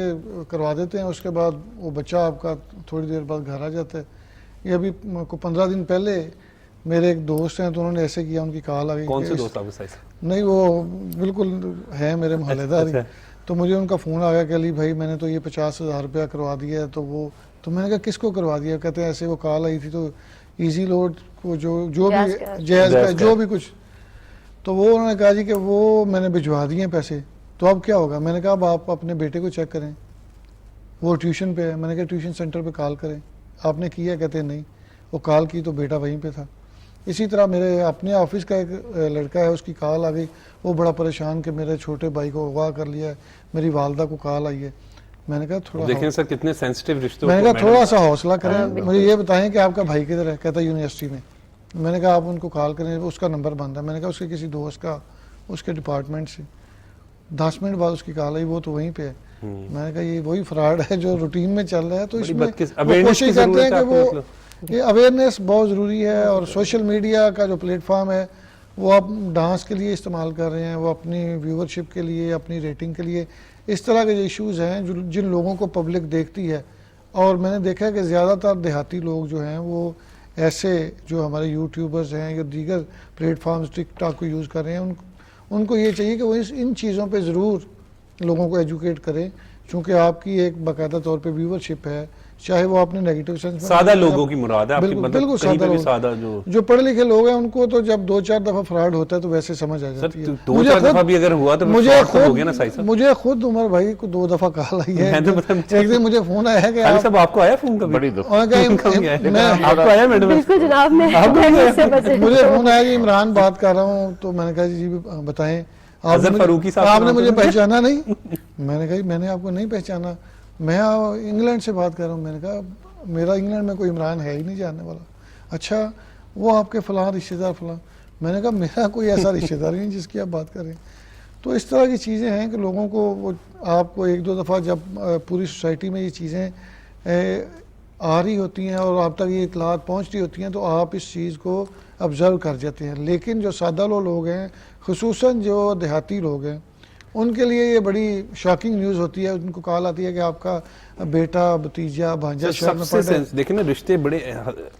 करवा देते हैं, उसके बाद वो बच्चा आपका थोड़ी देर बाद घर आ जाता है। ये अभी 15 दिन पहले मेरे एक दोस्त हैं तो उन्होंने ऐसे किया, उनकी कॉल आ गई। कौन से दोस्त आपके? नहीं वो बिल्कुल है मेरे मोहल्लेदार ही, तो मुझे उनका फ़ोन आ गया कि अली भाई मैंने तो ये 50,000 रुपया करवा दिया है, तो वो, तो मैंने कहा किसको करवा दिया? कहते हैं ऐसे वो कॉल आई थी तो इजी लोड को जो भी जैज़ जो भी कुछ, तो वो उन्होंने कहा जी कि वो मैंने भिजवा दिए पैसे, तो अब क्या होगा? मैंने कहा अब आप अपने बेटे को चेक करें, वो ट्यूशन पे है। मैंने कहा ट्यूशन सेंटर पे कॉल करें, आपने किया? कहते नहीं, वो कॉल की तो बेटा वहीं पे था। इसी तरह मेरे अपने ऑफिस का एक लड़का है, उसकी कॉल आ गई, वो बड़ा परेशान कि मेरे छोटे भाई को अगवा कर लिया है, मेरी वालदा को कॉल आई है। मैंने कहा थोड़ा देखें सर कितने सेंसिटिव रिश्तों, मैंने कहा थोड़ा सा हौसला करें, मुझे ये बताएं कि आपका भाई किधर है? कहता यूनिवर्सिटी में। मैंने कहा आप उनको कॉल करें, उसका नंबर बंद है। मैंने कहा उसके किसी दोस्त का, उसके डिपार्टमेंट से। 10 मिनट बाद उसकी कॉल आई, वो तो वहीं पे है। मैंने कहा ये वही फ्रॉड है जो रूटीन में चल रहा है, तो इसमें कोशिश करते हैं कि वो ये अवेयरनेस बहुत ज़रूरी है। और सोशल मीडिया का जो प्लेटफॉर्म है वो आप डांस के लिए इस्तेमाल कर रहे हैं, वो अपनी व्यूवरशिप के लिए, अपनी रेटिंग के लिए, इस तरह के जो इश्यूज़ हैं जो जिन लोगों को पब्लिक देखती है। और मैंने देखा है कि ज़्यादातर देहाती लोग जो हैं वो ऐसे जो हमारे यूट्यूबर्स हैं या दीगर प्लेटफॉर्म्स टिकटॉक को यूज़ कर रहे हैं, उनको ये चाहिए कि वो इन चीज़ों पे ज़रूर लोगों को एजुकेट करें चूंकि आपकी एक बाकायदा तौर पे व्यूवरशिप है, चाहे वो आपने नेगेटिव सेंस में, सादा लोगों की मुराद है आपकी, बिल्कुल मतलब बिल्कुल कहीं पे भी सादा सादा जो पढ़े लिखे लोग हैं उनको तो जब 2-4 दफा फ्रॉड होता है तो वैसे समझ आ जाती है। 2-4 दफा भी अगर हुआ तो मुझे हो गया ना साईं साहब। मुझे खुद उमर भाई को 2 दफा कॉल आई है। एक दिन मुझे फोन आया कि साईं साहब आपको आया फोन कभी? बड़ी दुख आपको आया मैडम? बिल्कुल जनाब, मैं मुझे फोन आया कि इमरान बात कर रहा हूँ, तो मैंने कहा जी बताएं, आपने मुझे पहचाना नहीं? मैंने कहा मैंने आपको नहीं पहचाना, मैं इंग्लैंड से बात कर रहा हूँ। मैंने कहा मेरा इंग्लैंड में कोई इमरान है ही नहीं जानने वाला। अच्छा, वो आपके फलां रिश्तेदार फलां। मैंने कहा मेरा कोई ऐसा रिश्तेदार ही नहीं जिसकी आप बात करें। तो इस तरह की चीज़ें हैं कि लोगों को वो आपको 1-2 दफ़ा जब पूरी सोसाइटी में ये चीज़ें आ रही होती हैं और आप तक ये इतलात पहुँच रही होती हैं तो आप इस चीज़ को ऑब्ज़र्व कर जाते हैं। लेकिन जो सादा लोग हैं, खुसूसन जो देहाती लोग हैं, उनके लिए ये बड़ी शॉकिंग न्यूज़ होती है। उनको कॉल आती है कि आपका बेटा, भतीजा, भांजा शहर में पढ़ रहा है। देखिए ना, रिश्ते बड़े,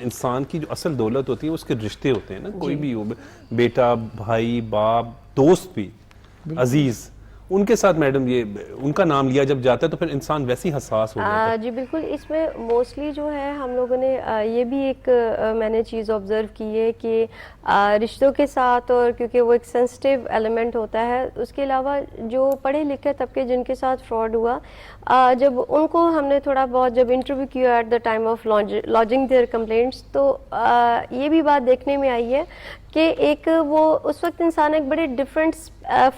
इंसान की जो असल दौलत होती है उसके रिश्ते होते हैं ना, कोई भी हो, बेटा, भाई, बाप, दोस्त भी, अजीज, उनके साथ मैडम ये उनका नाम लिया जब जाता है तो फिर इंसान वैसे ही हसास हो जाता है। जी बिल्कुल, इसमें मोस्टली जो है हम लोगों ने ये भी एक मैंने चीज़ ऑब्ज़र्व की है कि रिश्तों के साथ, और क्योंकि वो एक सेंसिटिव एलिमेंट होता है, उसके अलावा जो पढ़े लिखे तबके जिनके साथ फ्रॉड हुआ, जब उनको हमने थोड़ा बहुत जब इंटरव्यू किया at the time of lodging their complaints, तो ये भी बात देखने में आई है कि एक वो उस वक्त इंसान एक बड़े डिफरेंट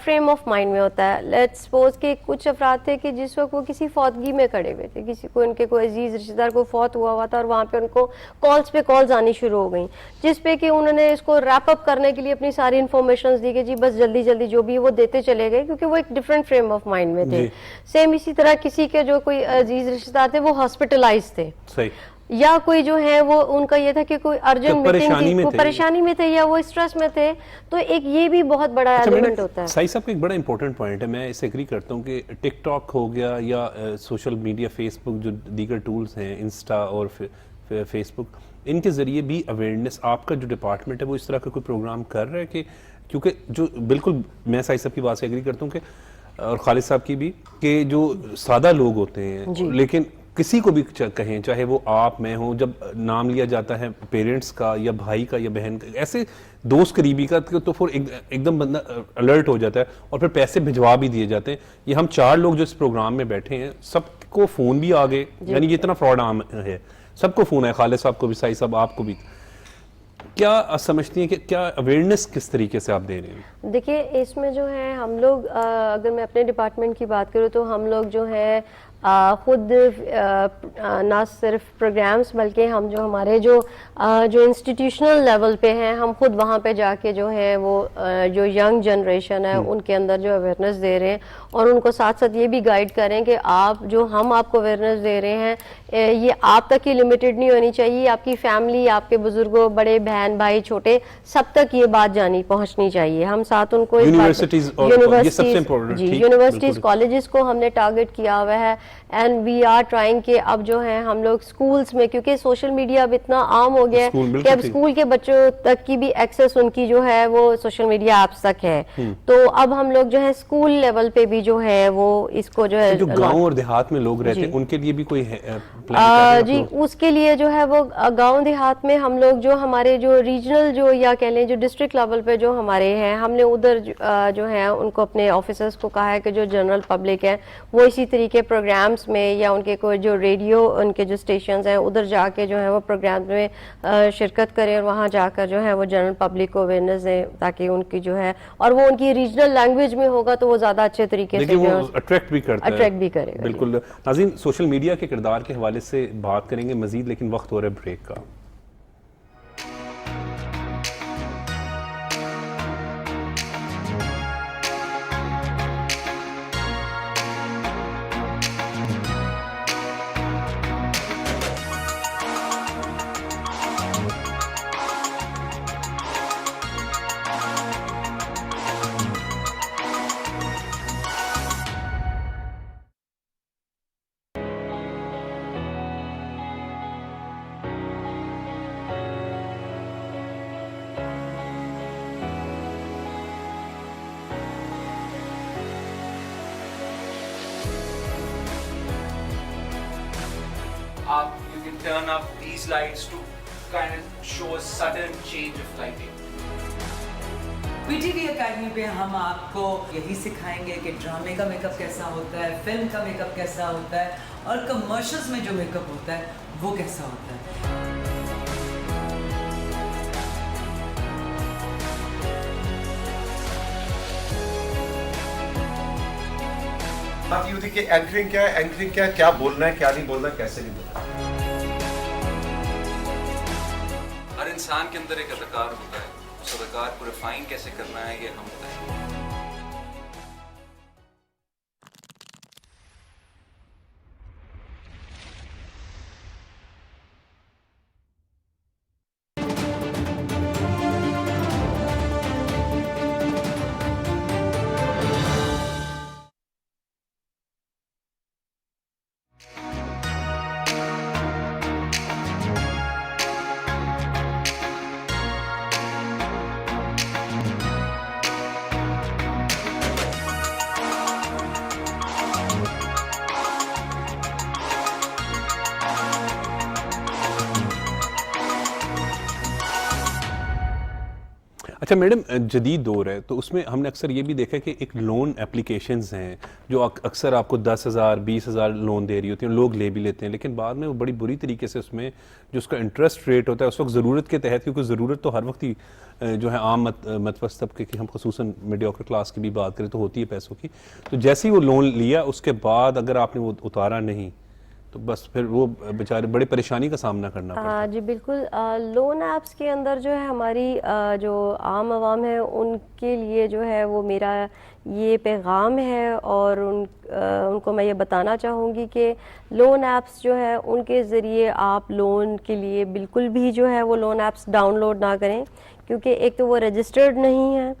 फ्रेम ऑफ माइंड में होता है। लेट्स सपोज कि कुछ अफराद थे कि जिस वक्त वो किसी फौतगी में खड़े हुए थे, किसी को उनके कोई अजीज रिश्तेदार को फौत हुआ था और वहाँ पे उनको कॉल्स पे कॉल्स आनी शुरू हो गई, जिस पे कि उन्होंने इसको रैप अप करने के लिए अपनी सारी इन्फॉर्मेशन दी कि जी बस जल्दी जल्दी जो भी वो देते चले गए, क्योंकि वो एक डिफरेंट फ्रेम ऑफ माइंड में थे। सेम इसी तरह किसी के जो कोई अजीज रिश्तेदार थे वो हॉस्पिटलाइज थे, सही, या कोई जो है वो उनका ये था कि कोई अर्जेंट मीटिंग थी, वो परेशानी में थे या वो स्ट्रेस में थे, तो एक ये भी बहुत बड़ा एलिमेंट होता है। साईं साहब का एक बड़ा इंपॉर्टेंट पॉइंट है, मैं इसे एग्री करता हूँ कि टिकटॉक हो गया या सोशल मीडिया, फेसबुक, जो दीगर टूल्स हैं, इंस्टा और फेसबुक, इनके ज़रिए भी अवेयरनेस, आपका जो डिपार्टमेंट है वो इस तरह का कोई प्रोग्राम कर रहा है कि, क्योंकि जो बिल्कुल मैं साईं साहब की बात से एग्री करता हूँ कि, और खालिद साहब की भी, कि जो सादा लोग होते हैं, लेकिन किसी को भी कहें, चाहे वो आप, मैं हूं, जब नाम लिया जाता है पेरेंट्स का या भाई का या बहन का, ऐसे दोस्त करीबी का, तो फिर एकदम बंदा अलर्ट हो जाता है और फिर पैसे भिजवा भी दिए जाते हैं। ये हम 4 लोग जो इस प्रोग्राम में बैठे हैं, सबको फ़ोन भी आ गए, यानी ये इतना फ्रॉड आम है, सबको फ़ोन है, खालिद साहब को भी, साईं साहब आपको भी। क्या समझती हैं कि क्या अवेयरनेस किस तरीके से आप दे रहे हैं? देखिए, इसमें जो है हम लोग, अगर मैं अपने डिपार्टमेंट की बात करूँ तो हम लोग जो है खुद ना सिर्फ प्रोग्राम्स, बल्कि हम जो हमारे जो इंस्टीट्यूशनल लेवल पे हैं, हम खुद वहाँ पे जाके जो है वो जो यंग जनरेशन है उनके अंदर जो अवेयरनेस दे रहे हैं, और उनको साथ साथ ये भी गाइड करें कि आप जो हम आपको अवेयरनेस दे रहे हैं ये आप तक ही लिमिटेड नहीं होनी चाहिए, आपकी फैमिली, आपके बुजुर्गों, बड़े बहन भाई छोटे, सब तक ये बात पहुँचनी चाहिए। हम साथ उनको यूनिवर्सिटीज, कॉलेजेस को हमने टारगेट किया हुआ है, एंड वी आर ट्राइंग कि अब जो है हम लोग स्कूल्स में, क्योंकि सोशल मीडिया अब इतना आम हो गया है कि अब स्कूल के बच्चों तक की भी एक्सेस उनकी जो है वो सोशल मीडिया ऐप्स तक है, तो अब हम लोग जो है स्कूल लेवल पे भी जो है वो इसको जो है, जो गांव और देहात में लोग रहते हैं उनके लिए भी कोई जी, उसके लिए जो है वो गांव देहात में हम लोग जो हमारे जो रीजनल जो या कह लें जो डिस्ट्रिक्ट लेवल पे जो हमारे हैं, हमने उधर जो है उनको अपने ऑफिसर्स को कहा है कि जो जनरल पब्लिक है वो इसी तरीके प्रोग्राम्स में या उनके कोई जो रेडियो, उनके जो स्टेशंस हैं उधर जाके जो है वो प्रोग्राम में शिरकत करें और वहाँ जाकर जो है वो जनरल पब्लिक को अवेयरनेस दें, ताकि उनकी जो है, और वो उनकी रीजनल लैंग्वेज में होगा तो वो ज़्यादा अच्छे तरीके से अट्रैक्ट भी करता है, अट्रैक्ट भी करेगा। बिल्कुल। नाज़रीन, सोशल मीडिया के किरदार के हवाले से बात करेंगे मजीद, लेकिन वक्त हो रहा है ब्रेक का। you can turn up these lights to kind of show a sudden change of lighting. PTV academy पे हम आपको यही सिखाएंगे कि ड्रामे का मेकअप कैसा होता है, फिल्म का मेकअप कैसा होता है और कमर्शियल्स में जो मेकअप होता है वो कैसा होता है। आप यूं थी कि एंकरिंग क्या है, क्या बोलना है, क्या नहीं बोलना, कैसे नहीं बोलना। हर इंसान के अंदर एक अदाकार होता है, उस अदाकार को रिफाइन कैसे करना है ये हम बताएंगे। अच्छा मैडम, जदीद दौर है तो उसमें हमने अक्सर ये भी देखा है कि एक लोन एप्लीकेशंस हैं जो अक्सर आपको 10,000 20,000 लोन दे रही होती हैं, लोग ले भी लेते हैं, लेकिन बाद में वो बड़ी बुरी तरीके से उसमें जो उसका इंटरेस्ट रेट होता है उस वक्त ज़रूरत के तहत, क्योंकि ज़रूरत तो हर वक्त ही जो है आम मतवस्त तबके की, हम खुसूसन मीडियोकर क्लास की भी बात करें तो होती है पैसों की, तो जैसे ही वो लोन लिया उसके बाद अगर आपने वो उतारा नहीं तो बस फिर वो बेचारे बड़े परेशानी का सामना करना पड़ता है। जी बिल्कुल, लोन ऐप्स के अंदर जो है हमारी जो आम आवाम है उनके लिए जो है वो मेरा ये पैगाम है और उनको मैं ये बताना चाहूँगी कि लोन ऐप्स जो है उनके ज़रिए आप लोन के लिए बिल्कुल भी जो है वो लोन ऐप्स डाउनलोड ना करें, क्योंकि एक तो वो रजिस्टर्ड नहीं है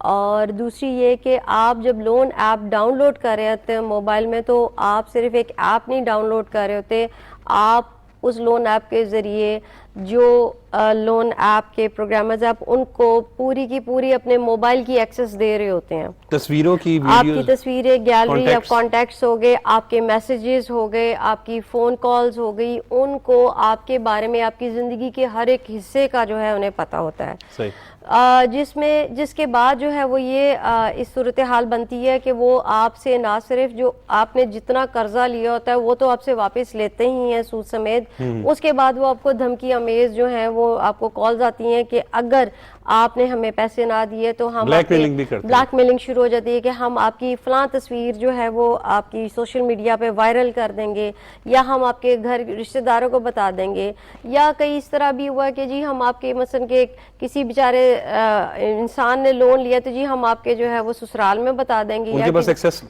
और दूसरी ये कि आप जब लोन ऐप डाउनलोड कर रहे होते हैं मोबाइल में तो आप सिर्फ एक ऐप नहीं डाउनलोड कर रहे होते, आप उस लोन ऐप के ज़रिए जो लोन ऐप के प्रोग्रामर्स आप उनको पूरी की पूरी अपने मोबाइल की एक्सेस दे रहे होते हैं। तस्वीरों की, आपकी तस्वीरें, गैलरी, आप कॉन्टैक्ट्स हो गए, आपके मैसेजेस हो गए, आपकी फ़ोन कॉल्स हो गई, उनको आपके बारे में, आपकी ज़िंदगी के हर एक हिस्से का जो है उन्हें पता होता है। सही। जिसके बाद जो है वो ये इस सूरत हाल बनती है कि वो आपसे ना सिर्फ जो आपने जितना कर्जा लिया होता है वो तो आपसे वापस लेते ही हैं सूद समेत, उसके बाद वो आपको धमकी अमेज जो है वो आपको कॉल्स आती हैं कि अगर आपने हमें पैसे ना दिए तो हम ब्लैकमेलिंग शुरू हो जाती है कि हम आपकी फलां तस्वीर जो है वो आपकी सोशल मीडिया पे वायरल कर देंगे या हम आपके घर रिश्तेदारों को बता देंगे, या कई इस तरह भी हुआ कि जी हम आपके मसलन के किसी बेचारे इंसान ने लोन लिया तो जी हम आपके जो है वो ससुराल में बता देंगे, या एक्सेस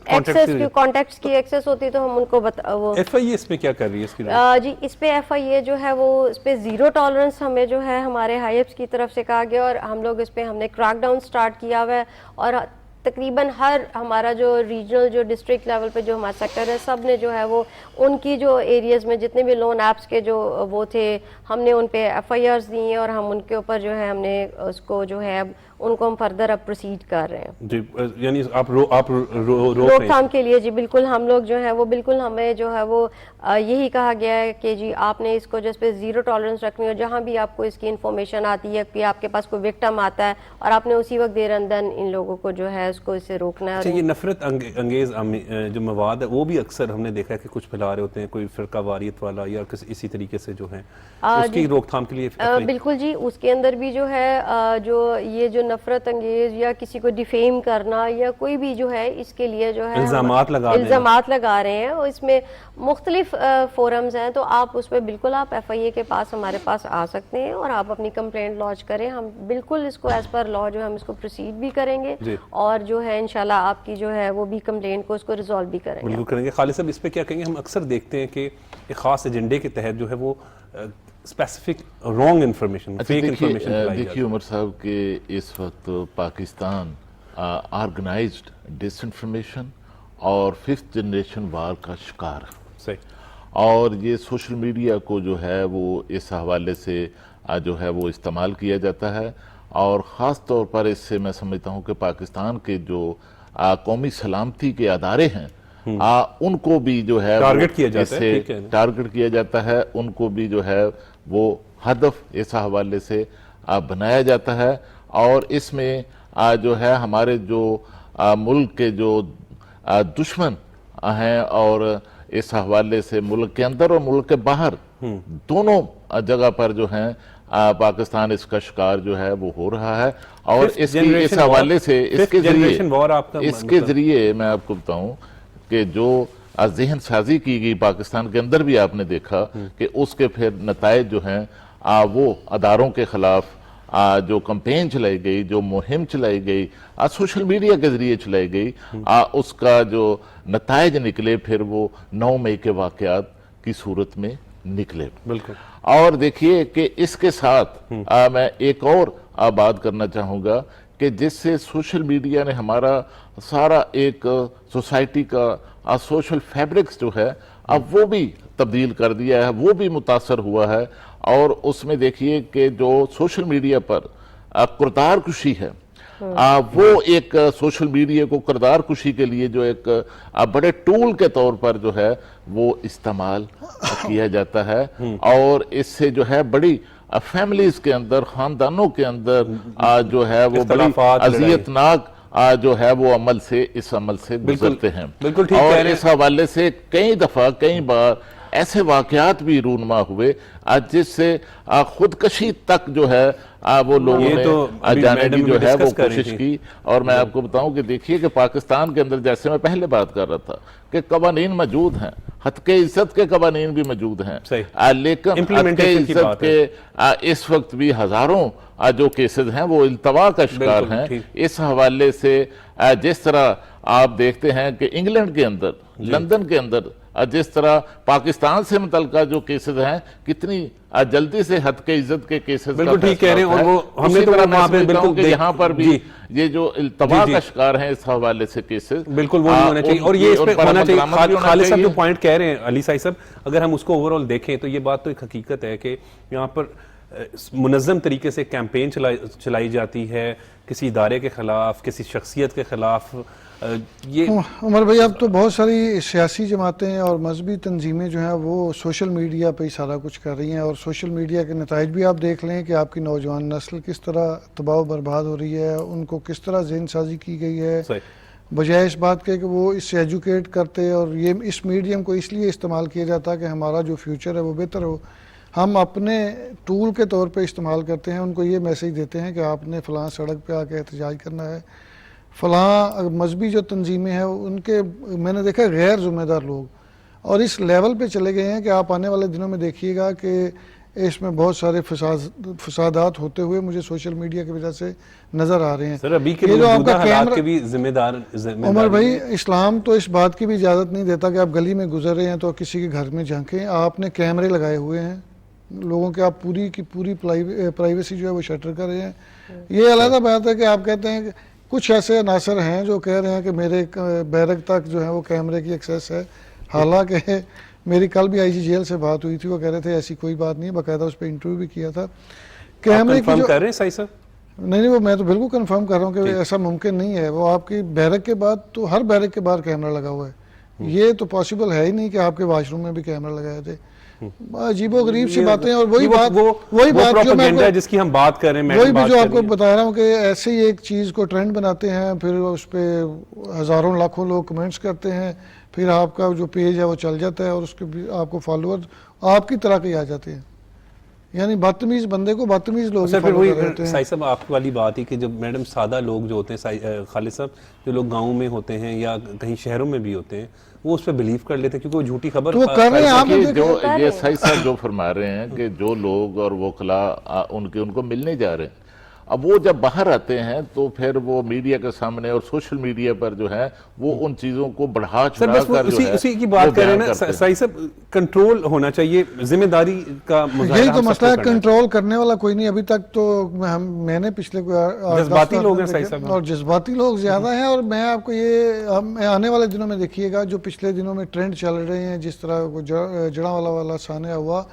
कॉन्टेक्ट्स की एक्सेस होती तो हम उनको वो FIA इसमें क्या कर रही है इसकी? जी इस पे FIA जो है वो इस पे जीरो टॉलरेंस हमें जो है हमारे हाईएप्स की तरफ से कहा गया और हम लोग इस पे हमने क्रैकडाउन स्टार्ट किया हुआ है और तकरीबन हर हमारा जो रीजनल जो डिस्ट्रिक्ट लेवल पे जो हमारा सेक्टर है सब ने जो है वो उनकी जो एरियाज़ में जितने भी लोन ऐप्स के जो वो थे हमने उन पे FIRs दी हैं और हम उनके ऊपर जो है हमने उसको जो है उनको हम फर्दर अब प्रोसीड कर रहे हैं जी, यानी आप रोकथाम के लिए। जी बिल्कुल, हम लोग जो है वो बिल्कुल हमें जो है वो यही कहा गया है कि जी आपने इसको जिस पे जीरो टॉलरेंस रखनी है, जहाँ भी आपको इसकी इन्फॉर्मेशन आती है कि आपके पास कोई विक्टिम आता है और आपने उसी वक्त देर अंदर इन लोगों को जो है उसको इससे रोकना है। ये नफरत अंगेज जो मवाद है वो भी अक्सर हमने देखा है कि कुछ फैला रहे होते हैं, कोई फिरका वारियत वाला या इसी तरीके से जो है उसकी रोकथाम के लिए बिल्कुल जी, उसके अंदर भी जो है जो ये जो नफरत अंगेज या किसी को डिफेम करना या कोई भी जो है इसके लिए जो है इल्जामात लगा रहे हैं और इसमें मुख्तलिफ फोरम्स हैं, तो आप उसमें बिल्कुल आप FIA के पास हमारे पास आ सकते हैं और आप अपनी कंप्लेंट लॉन्च करें, हम बिल्कुल इसको एज पर लॉ जो हम इसको प्रोसीड भी करेंगे और जो है इंशाल्लाह आपकी जो है वो भी कंप्लेंट को उसको रिजॉल्व भी करेंगे। बिल्कुल करेंगे। खालिद साहब इस पे क्या कहेंगे? हम अक्सर देखते हैं कि एक खास एजेंडे के तहत जो है वो specific wrong information, fake information. देखिए उमर साहब के इस वक्त पाकिस्तान ऑर्गेनाइज्ड डिसइंफॉर्मेशन और 5th जनरेशन वार का शिकार है और ये सोशल मीडिया को जो है वो इस हवाले से जो है वो इस्तेमाल किया जाता है और ख़ास तौर पर इससे मैं समझता हूँ कि पाकिस्तान के जो कौमी सलामती के अदारे हैं उनको भी जो है टारगेट किया जाता है, ठीक इससे है। टारगेट किया जाता है, उनको भी जो है वो हदफ इस हवाले से बनाया जाता है। और इसमें जो है हमारे जो मुल्क के जो दुश्मन हैं और इस हवाले से मुल्क के अंदर और मुल्क के बाहर दोनों जगह पर जो है पाकिस्तान इसका शिकार जो है वो हो रहा है। और इसकी इस हवाले से इसके जरिए मैं आपको बताऊं कि जो जहन साजी की गई पाकिस्तान के अंदर भी आपने देखा कि उसके फिर नतायज जो हैं वो अदारों के खिलाफ जो कैंपेन चलाई गई, जो मुहिम चलाई गई, सोशल मीडिया के जरिए चलाई गई, उसका जो नतायज निकले फिर वो 9 मई के वाकयात की सूरत में निकले। बिल्कुल। और देखिए कि इसके साथ मैं एक और बात करना चाहूंगा कि जिससे सोशल मीडिया ने हमारा सारा एक सोसाइटी का सोशल फैब्रिक्स जो है अब वो भी तब्दील कर दिया है, वो भी मुतासर हुआ है। और उसमें देखिए कि जो सोशल मीडिया पर किरदार कुशी है, वो एक सोशल मीडिया को किरदार कुशी के लिए जो एक बड़े टूल के तौर पर जो है वो इस्तेमाल किया जाता है। और इससे जो है बड़ी फैमिलीज के अंदर, खानदानों के अंदर जो है वो बड़ी अजियतनाक जो है वो इस अमल से गुजरते हैं। बिल्कुल ठीक और इस हवाले से कई बार ऐसे वाकयात भी रूनमा हुए जिससे खुदकशी तक जो है वो लोगों ने जाने की जो है वो कोशिश की। और मैं आपको बताऊं कि देखिए कि पाकिस्तान के अंदर, जैसे मैं पहले बात कर रहा था कि कवानीन मौजूद हैं, हत्के इज्जत के कवानीन भी मौजूद हैं, लेकिन हत्के इज्जत के इस वक्त भी हजारों जो केसेस हैं वो इल्तवा का शिकार हैं। इस हवाले से जिस तरह आप देखते हैं कि इंग्लैंड के अंदर, लंदन के अंदर जिस तरह पाकिस्तान से मुतल्लिका जो केसेस हैं, कितनी जल्दी से हद के इज्जत के केसेस बिल्कुल ठीक कह रहे हैं। और वो हमने तो वहां पे बिल्कुल यहाँ पर भी ये जो इल्तवा का शिकार हैं इस हवाले से केसेस, बिल्कुल वो नहीं होना चाहिए। और ये इस पे होना चाहिए। खालिद साहब जो पॉइंट कह रहे हैं अली साई साहब, अगर हम उसको ओवरऑल देखें तो ये बात तो एक हकीकत है कि यहाँ पर मुनज़्ज़म तरीके से कैंपेन चलाई जाती है किसी इदारे के खिलाफ, किसी शख्सियत के खिलाफ। ये उमर भाई, अब तो बहुत सारी सियासी जमातें और मजहबी तंजीमें जो हैं वो सोशल मीडिया पे ही सारा कुछ कर रही हैं। और सोशल मीडिया के नताइज भी आप देख लें कि आपकी नौजवान नस्ल किस तरह तबाह बर्बाद हो रही है, उनको किस तरह ज़हन साजी की गई है, बजाय इस बात के कि वो इससे एजुकेट करते। और ये इस मीडियम को इसलिए इस्तेमाल किया जाता है कि हमारा जो फ्यूचर है वो बेहतर हो। हम अपने टूल के तौर पे इस्तेमाल करते हैं, उनको ये मैसेज देते हैं कि आपने फ़लाँ सड़क पे आके एहतजाज करना है, फ़लाँ मजहबी जो तंजीमें हैं उनके, मैंने देखा गैर ज़िम्मेदार लोग और इस लेवल पे चले गए हैं कि आप आने वाले दिनों में देखिएगा कि इसमें बहुत सारे फसादात होते हुए मुझे सोशल मीडिया की वजह से नज़र आ रहे हैं। सर अभी के जो आपका कैमरा के भी जिम्मेदार उमर भाई, इस्लाम तो इस बात की भी इजाज़त नहीं देता कि आप गली में गुजर रहे हैं तो किसी के घर में झांकें। आपने कैमरे लगाए हुए हैं लोगों के, आप पूरी की पूरी प्राइवेसी जो है वो शटर कर रहे हैं। ये अलग बात है कि आप कहते हैं कि कुछ ऐसे अनासर हैं जो कह रहे हैं कि मेरे बैरक तक जो है वो कैमरे की एक्सेस है। हालांकि मेरी कल भी आईजी जेल से बात हुई थी, वो कह रहे थे ऐसी कोई बात नहीं, बाकायदा उस पर इंटरव्यू भी किया था। कैमरे की जो कर रहे हैं सही सर? नहीं, वो मैं तो बिल्कुल कंफर्म कर रहा हूँ कि ऐसा मुमकिन नहीं है। वो आपकी बैरक के बाद तो हर बैरक के बाहर कैमरा लगा हुआ है। ये तो पॉसिबल है ही नहीं कि आपके वॉशरूम में भी कैमरा लगाए थे। अजीबो गरीब सी बातें। और वही बात जो मैं जिसकी हम बात कर रहे हैं, वही भी जो आपको बता रहा हूँ कि ऐसे ही एक चीज को ट्रेंड बनाते हैं, फिर उस पर हजारों लाखों लोग कमेंट्स करते हैं, फिर आपका जो पेज है वो चल जाता है और उसके आपको फॉलोअर्स आपकी तरह के आ जाते हैं। यानी बदतमीज बंदे को बदतमीज लोग फिर वही साई साहब आपकी वाली बात ही कि जब मैडम सादा लोग जो होते हैं, खालिद साहब, जो लोग गाँव में होते हैं या कहीं शहरों में भी होते हैं, वो उस पर बिलीव कर लेते हैं क्योंकि वो झूठी खबर तो कर रहे हैं। आप जो ये सही साहब जो फरमा रहे हैं कि जो लोग और वो खिला उनको मिलने जा रहे हैं, अब वो जब बाहर आते हैं तो फिर वो मीडिया के सामने और सोशल मीडिया पर जो है वो उन चीजों को बढ़ा चढ़ाकर उसी की बात कर रहे हैं ना सही सब, कंट्रोल होना चाहिए, जिम्मेदारी का यही तो मसला है। कंट्रोल करने वाला कोई नहीं अभी तक। तो मैंने पिछले जज्बाती लोग हैं सही साहब, और जज्बाती लोग ज्यादा हैं। और मैं आपको ये आने वाले दिनों में देखिएगा जो पिछले दिनों में ट्रेंड चल रहे हैं, जिस तरह जड़ावाला वाला सानिया हुआ,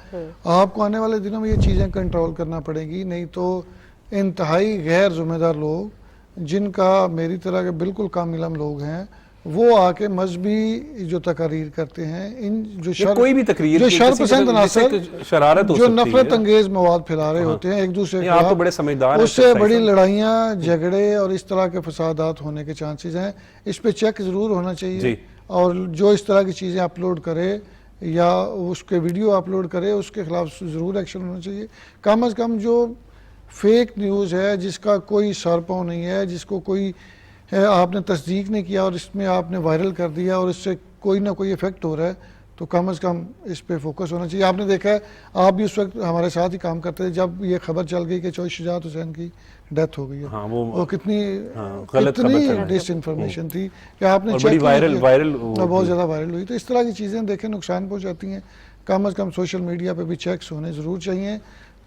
आपको आने वाले दिनों में ये चीजें कंट्रोल करना पड़ेगी। नहीं तो इंतहाई गैर जिम्मेदार लोग, जिनका मेरी तरह के बिल्कुल काम इलम लोग हैं, वो आके मजहबी जो तकारीर करते हैं, इन जो कोई भी तकरीर जो शरपसंद अनासर, शरारत हो जो सकती नफरत है, अंगेज मवाद फैला रहे होते हैं एक दूसरे के आप तो खिलाफ, बड़े समझदार हैं, उससे बड़ी लड़ाइयाँ झगड़े और इस तरह के फसादात होने के चांसेस हैं। इस पे चेक ज़रूर होना चाहिए, और जो इस तरह की चीज़ें अपलोड करे या उसके वीडियो अपलोड करे उसके खिलाफ ज़रूर एक्शन होना चाहिए। कम अज़ कम जो फेक न्यूज़ है, जिसका कोई सर पाँव नहीं है, जिसको कोई आपने तस्दीक नहीं किया और इसमें आपने वायरल कर दिया और इससे कोई ना कोई इफेक्ट हो रहा है, तो कम अज़ कम इस पे फोकस होना चाहिए। आपने देखा है, आप भी उस वक्त हमारे साथ ही काम करते थे जब ये खबर चल गई कि चौधरी शुजात हुसैन की डेथ हो गई है। हाँ, वो कितनी कितनी डिस इन्फॉर्मेशन थी कि आपने बड़ी वायरल बहुत ज़्यादा वायरल हुई। तो इस तरह की चीज़ें देखें नुकसान पहुँचाती हैं। कम अज़ कम सोशल मीडिया पे भी चेक्स होने ज़रूर चाहिए,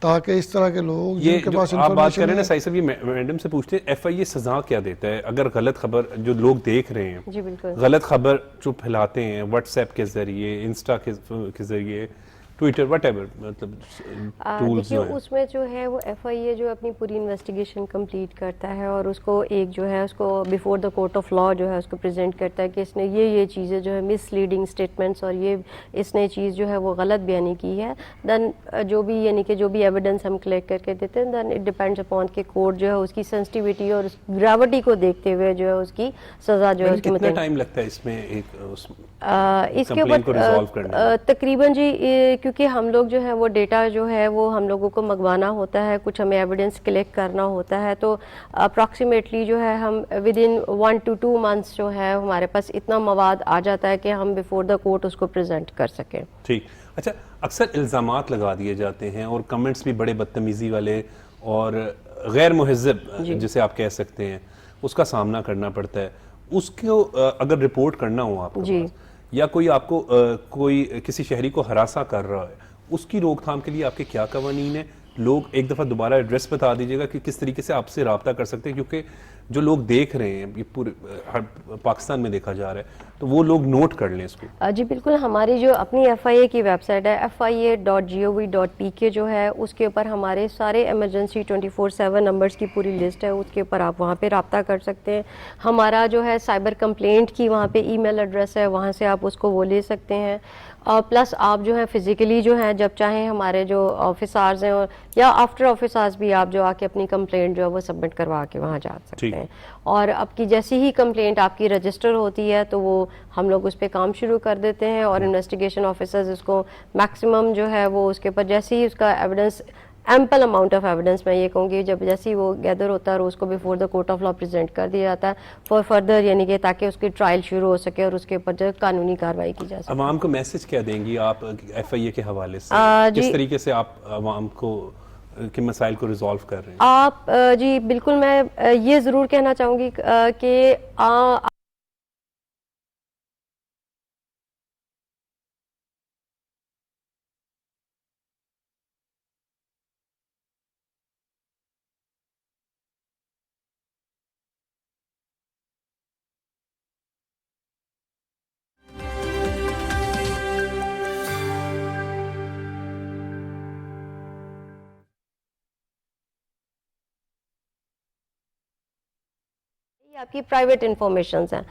ताकि इस तरह के लोग ये जिनके पास आप बात कर रहे हैं ना, साहिब, ये मैडम से पूछते हैं, FIA सजा क्या देता है अगर गलत खबर जो लोग देख रहे हैं, जी बिल्कुल, गलत खबर जो फैलाते हैं व्हाट्सएप के जरिए, इंस्टा के जरिए, ट्विटर, व्हाटएवर, मतलब टूल्स देखिए उसमें जो है वो FIA जो अपनी पूरी इन्वेस्टिगेशन कंप्लीट करता है और उसको एक जो है उसको before the court of law जो है उसको प्रेजेंट करता है कि इसने ये चीज़ें जो है मिसलीडिंग स्टेटमेंट्स और ये इसने चीज़ जो है वो गलत बयानी की है। देन जो भी यानी कि जो भी एविडेंस हम कलेक्ट करके देते हैं, देन इट डिपेंड्स अपॉन के कोर्ट जो है उसकी सेंसिटिविटी और ग्रेविटी को देखते हुए जो है उसकी सज़ा जो है उसकी कितना टाइम लगता है इसमें इसके ऊपर तकरीबन जी, क्योंकि हम लोग जो है वो डेटा जो है वो हम लोगों को मंगवाना होता है, कुछ हमें एविडेंस कलेक्ट करना होता है, तो अप्रॉक्सीमेटली जो है हम विद इन 1 to 2 मंथ्स जो है हमारे पास इतना मवाद आ जाता है कि हम बिफोर द कोर्ट उसको प्रेजेंट कर सकें। ठीक, अच्छा, अक्सर इल्ज़ामात लगा दिए जाते हैं और कमेंट्स भी बड़े बदतमीज़ी वाले और गैर मुहज़्ज़ब जिसे आप कह सकते हैं, उसका सामना करना पड़ता है। उसको अगर रिपोर्ट करना हो आपको पास, या कोई आपको कोई किसी शहरी को हरासा कर रहा है, उसकी रोकथाम के लिए आपके क्या कवानीन है? लोग एक दफ़ा दोबारा एड्रेस बता दीजिएगा कि किस तरीके से आपसे रब्ता कर सकते हैं, क्योंकि जो लोग देख रहे हैं ये पूरे पाकिस्तान में देखा जा रहा है, तो वो लोग नोट कर लें इसको। जी बिल्कुल, हमारी जो अपनी FIA की वेबसाइट है FIA.gov.pk जो है उसके ऊपर हमारे सारे इमरजेंसी 24/7 नंबर्स की पूरी लिस्ट है, उसके ऊपर आप वहाँ पे रब्ता कर सकते हैं। हमारा जो है साइबर कंप्लेंट की वहाँ पे ईमेल एड्रेस है, वहाँ से आप उसको वो ले सकते हैं। और प्लस आप जो है फिज़िकली जो है जब चाहें हमारे जो ऑफिसर्स हैं और या आफ्टर ऑफिसर्स भी आप जो आके अपनी कंप्लेंट जो है वो सबमिट करवा के वहाँ जा सकते हैं। और आपकी जैसी ही कंप्लेंट आपकी रजिस्टर होती है तो वो हम लोग उस पर काम शुरू कर देते हैं और इन्वेस्टिगेशन ऑफिसर्स उसको मैक्सिमम जो है वो उसके ऊपर जैसे ही उसका evidence, ample amount of evidence मैं ये कहूँगी, जब जैसे ही वो गैदर होता है और उसको before the court of law present कर दिया जाता है फॉर फर्दर, यानी कि ताकि उसकी ट्रायल शुरू हो सके और उसके ऊपर जो कानूनी कार्रवाई की जा सके। अवाम को मैसेज क्या देंगी आप FIA के हवाले से, किस तरीके से आप अवाम को के मसाइल को रिजॉल्व कर रहे हैं? आप जी बिल्कुल, मैं ये ज़रूर कहना चाहूँगी कि आपकी प्राइवेट इंफॉर्मेशन हैं,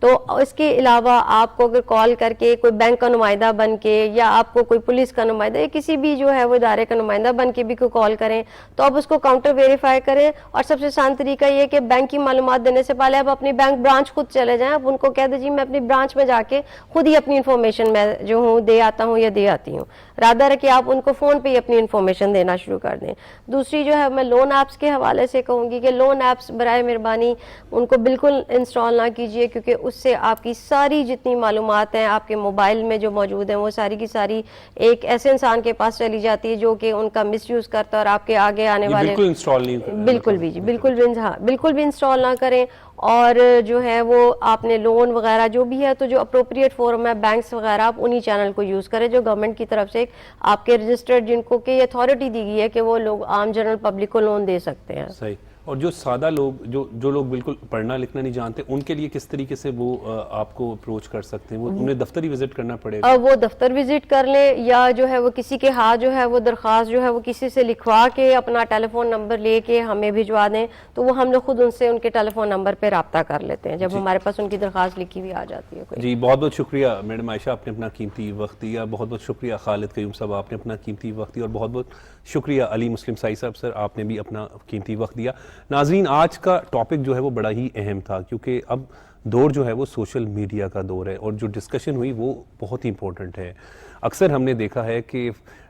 तो इसके अलावा आपको अगर कॉल करके कोई बैंक का नुमाइंदा बन के या आपको कोई पुलिस का नुमाइंदा या किसी भी जो है वो इदारे का नुमाइंदा बन के भी कोई कॉल करें तो आप उसको काउंटर वेरीफाई करें। और सबसे आसान तरीका ये कि बैंक की मालूमात देने से पहले आप अपनी बैंक ब्रांच खुद चले जाएं, आप उनको कह दीजिए मैं अपनी ब्रांच में जाके खुद ही अपनी इन्फॉर्मेशन मैं जो हूँ दे आता हूँ या दे आती हूँ, रादर है कि आप उनको फ़ोन पे ही अपनी इन्फॉर्मेशन देना शुरू कर दें। दूसरी जो है मैं लोन ऐप्स के हवाले से कहूँगी कि लोन ऐप्स बराए मेहरबानी उनको बिल्कुल इंस्टॉल ना कीजिए, क्योंकि उससे आपकी सारी जितनी मालूमात हैं आपके मोबाइल में जो मौजूद हैं वो सारी की सारी एक ऐसे इंसान के पास चली जाती है जो कि उनका मिसयूज़ करता है और आपके आगे आने वाले बिल्कुल इंस्टॉल नहीं, बिल्कुल भी जी बिल्कुल भी इंस्टॉल ना करें। और जो है वो आपने लोन वगैरह जो भी है तो जो अप्रोप्रिएट फोरम है बैंक्स वगैरह आप उन्हीं चैनल को यूज़ करें जो गवर्नमेंट की तरफ से आपके रजिस्टर्ड जिनको की अथॉरिटी दी गई है कि वो लोग आम जनरल पब्लिक को लोन दे सकते हैं। सही। और जो सादा लोग जो लोग बिल्कुल पढ़ना लिखना नहीं जानते, उनके लिए किस तरीके से वो आपको अप्रोच कर सकते हैं? वो उन्हें दफ्तर ही विजिट करना पड़ेगा? वो दफ्तर विजिट कर ले, या जो है वो किसी के हाथ जो है वो दरख्वास्त जो है वो किसी से लिखवा के अपना टेलीफोन नंबर लेके हमें भिजवा दें, तो वो हम लोग खुद उनसे उनके टेलीफोन नंबर पे राब्ता कर लेते हैं जब हमारे पास उनकी दरख्वास्त लिखी हुई आ जाती है। जी, बहुत बहुत शुक्रिया मैडम आयशा, आपने अपना कीमती वक्त दिया। बहुत बहुत शुक्रिया खालिद कयूम साहब, आपने अपना कीमती वक्त दिया। और बहुत बहुत शुक्रिया अली मुस्लिम साई साहब सर, आपने भी अपना कीमती वक्त दिया। नाज़रीन, आज का टॉपिक जो है वो बड़ा ही अहम था, क्योंकि अब दौर जो है वो सोशल मीडिया का दौर है, और जो डिस्कशन हुई वो बहुत ही इंपॉर्टेंट है। अक्सर हमने देखा है कि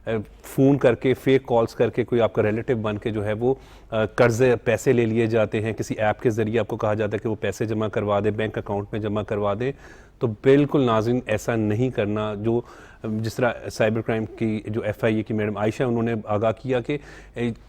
फ़ोन करके, फेक कॉल्स करके कोई आपका रिलेटिव बन के जो है वो कर्ज़े पैसे ले लिए जाते हैं, किसी ऐप के ज़रिए आपको कहा जाता है कि वो पैसे जमा करवा दे, बैंक अकाउंट में जमा करवा दे। तो बिल्कुल नाज़रीन ऐसा नहीं करना। जो जिस तरह साइबर क्राइम की जो FIA की मैडम आयशा, उन्होंने आगाह किया कि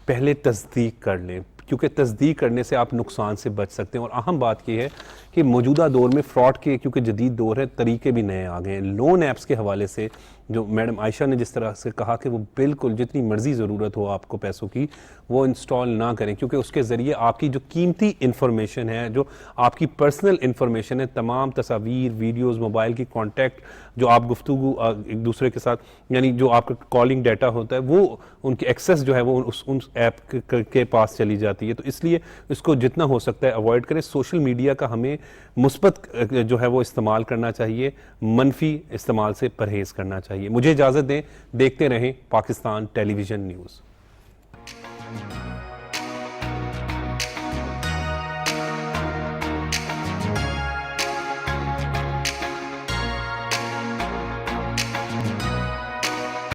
पहले तस्दीक कर लें, क्योंकि तस्दीक करने से आप नुकसान से बच सकते हैं। और अहम बात यह है कि मौजूदा दौर में फ़्रॉड के, क्योंकि जदीद दौर है, तरीके भी नए आ गए हैं। लोन ऐप्स के हवाले से जो मैडम आयशा ने जिस तरह से कहा कि वो बिल्कुल जितनी मर्जी ज़रूरत हो आपको पैसों की, वो इंस्टॉल ना करें, क्योंकि उसके ज़रिए आपकी जो कीमती इन्फॉर्मेशन है, जो आपकी पर्सनल इन्फॉर्मेशन है, तमाम तस्वीर, वीडियोज़, मोबाइल की कॉन्टैक्ट, जो आप गुफ्तगू एक दूसरे के साथ, यानी जो आपका कॉलिंग डाटा होता है, वो उनकी एक्सेस जो है वो उन ऐप के पास चली जाती है। तो इसलिए इसको जितना हो सकता है अवॉइड करें। सोशल मीडिया का हमें मुस्बत जो है वो इस्तेमाल करना चाहिए, मनफी इस्तेमाल से परहेज़ करना चाहिए। मुझे इजाज़त दें, देखते रहें पाकिस्तान टेलीविज़न न्यूज़।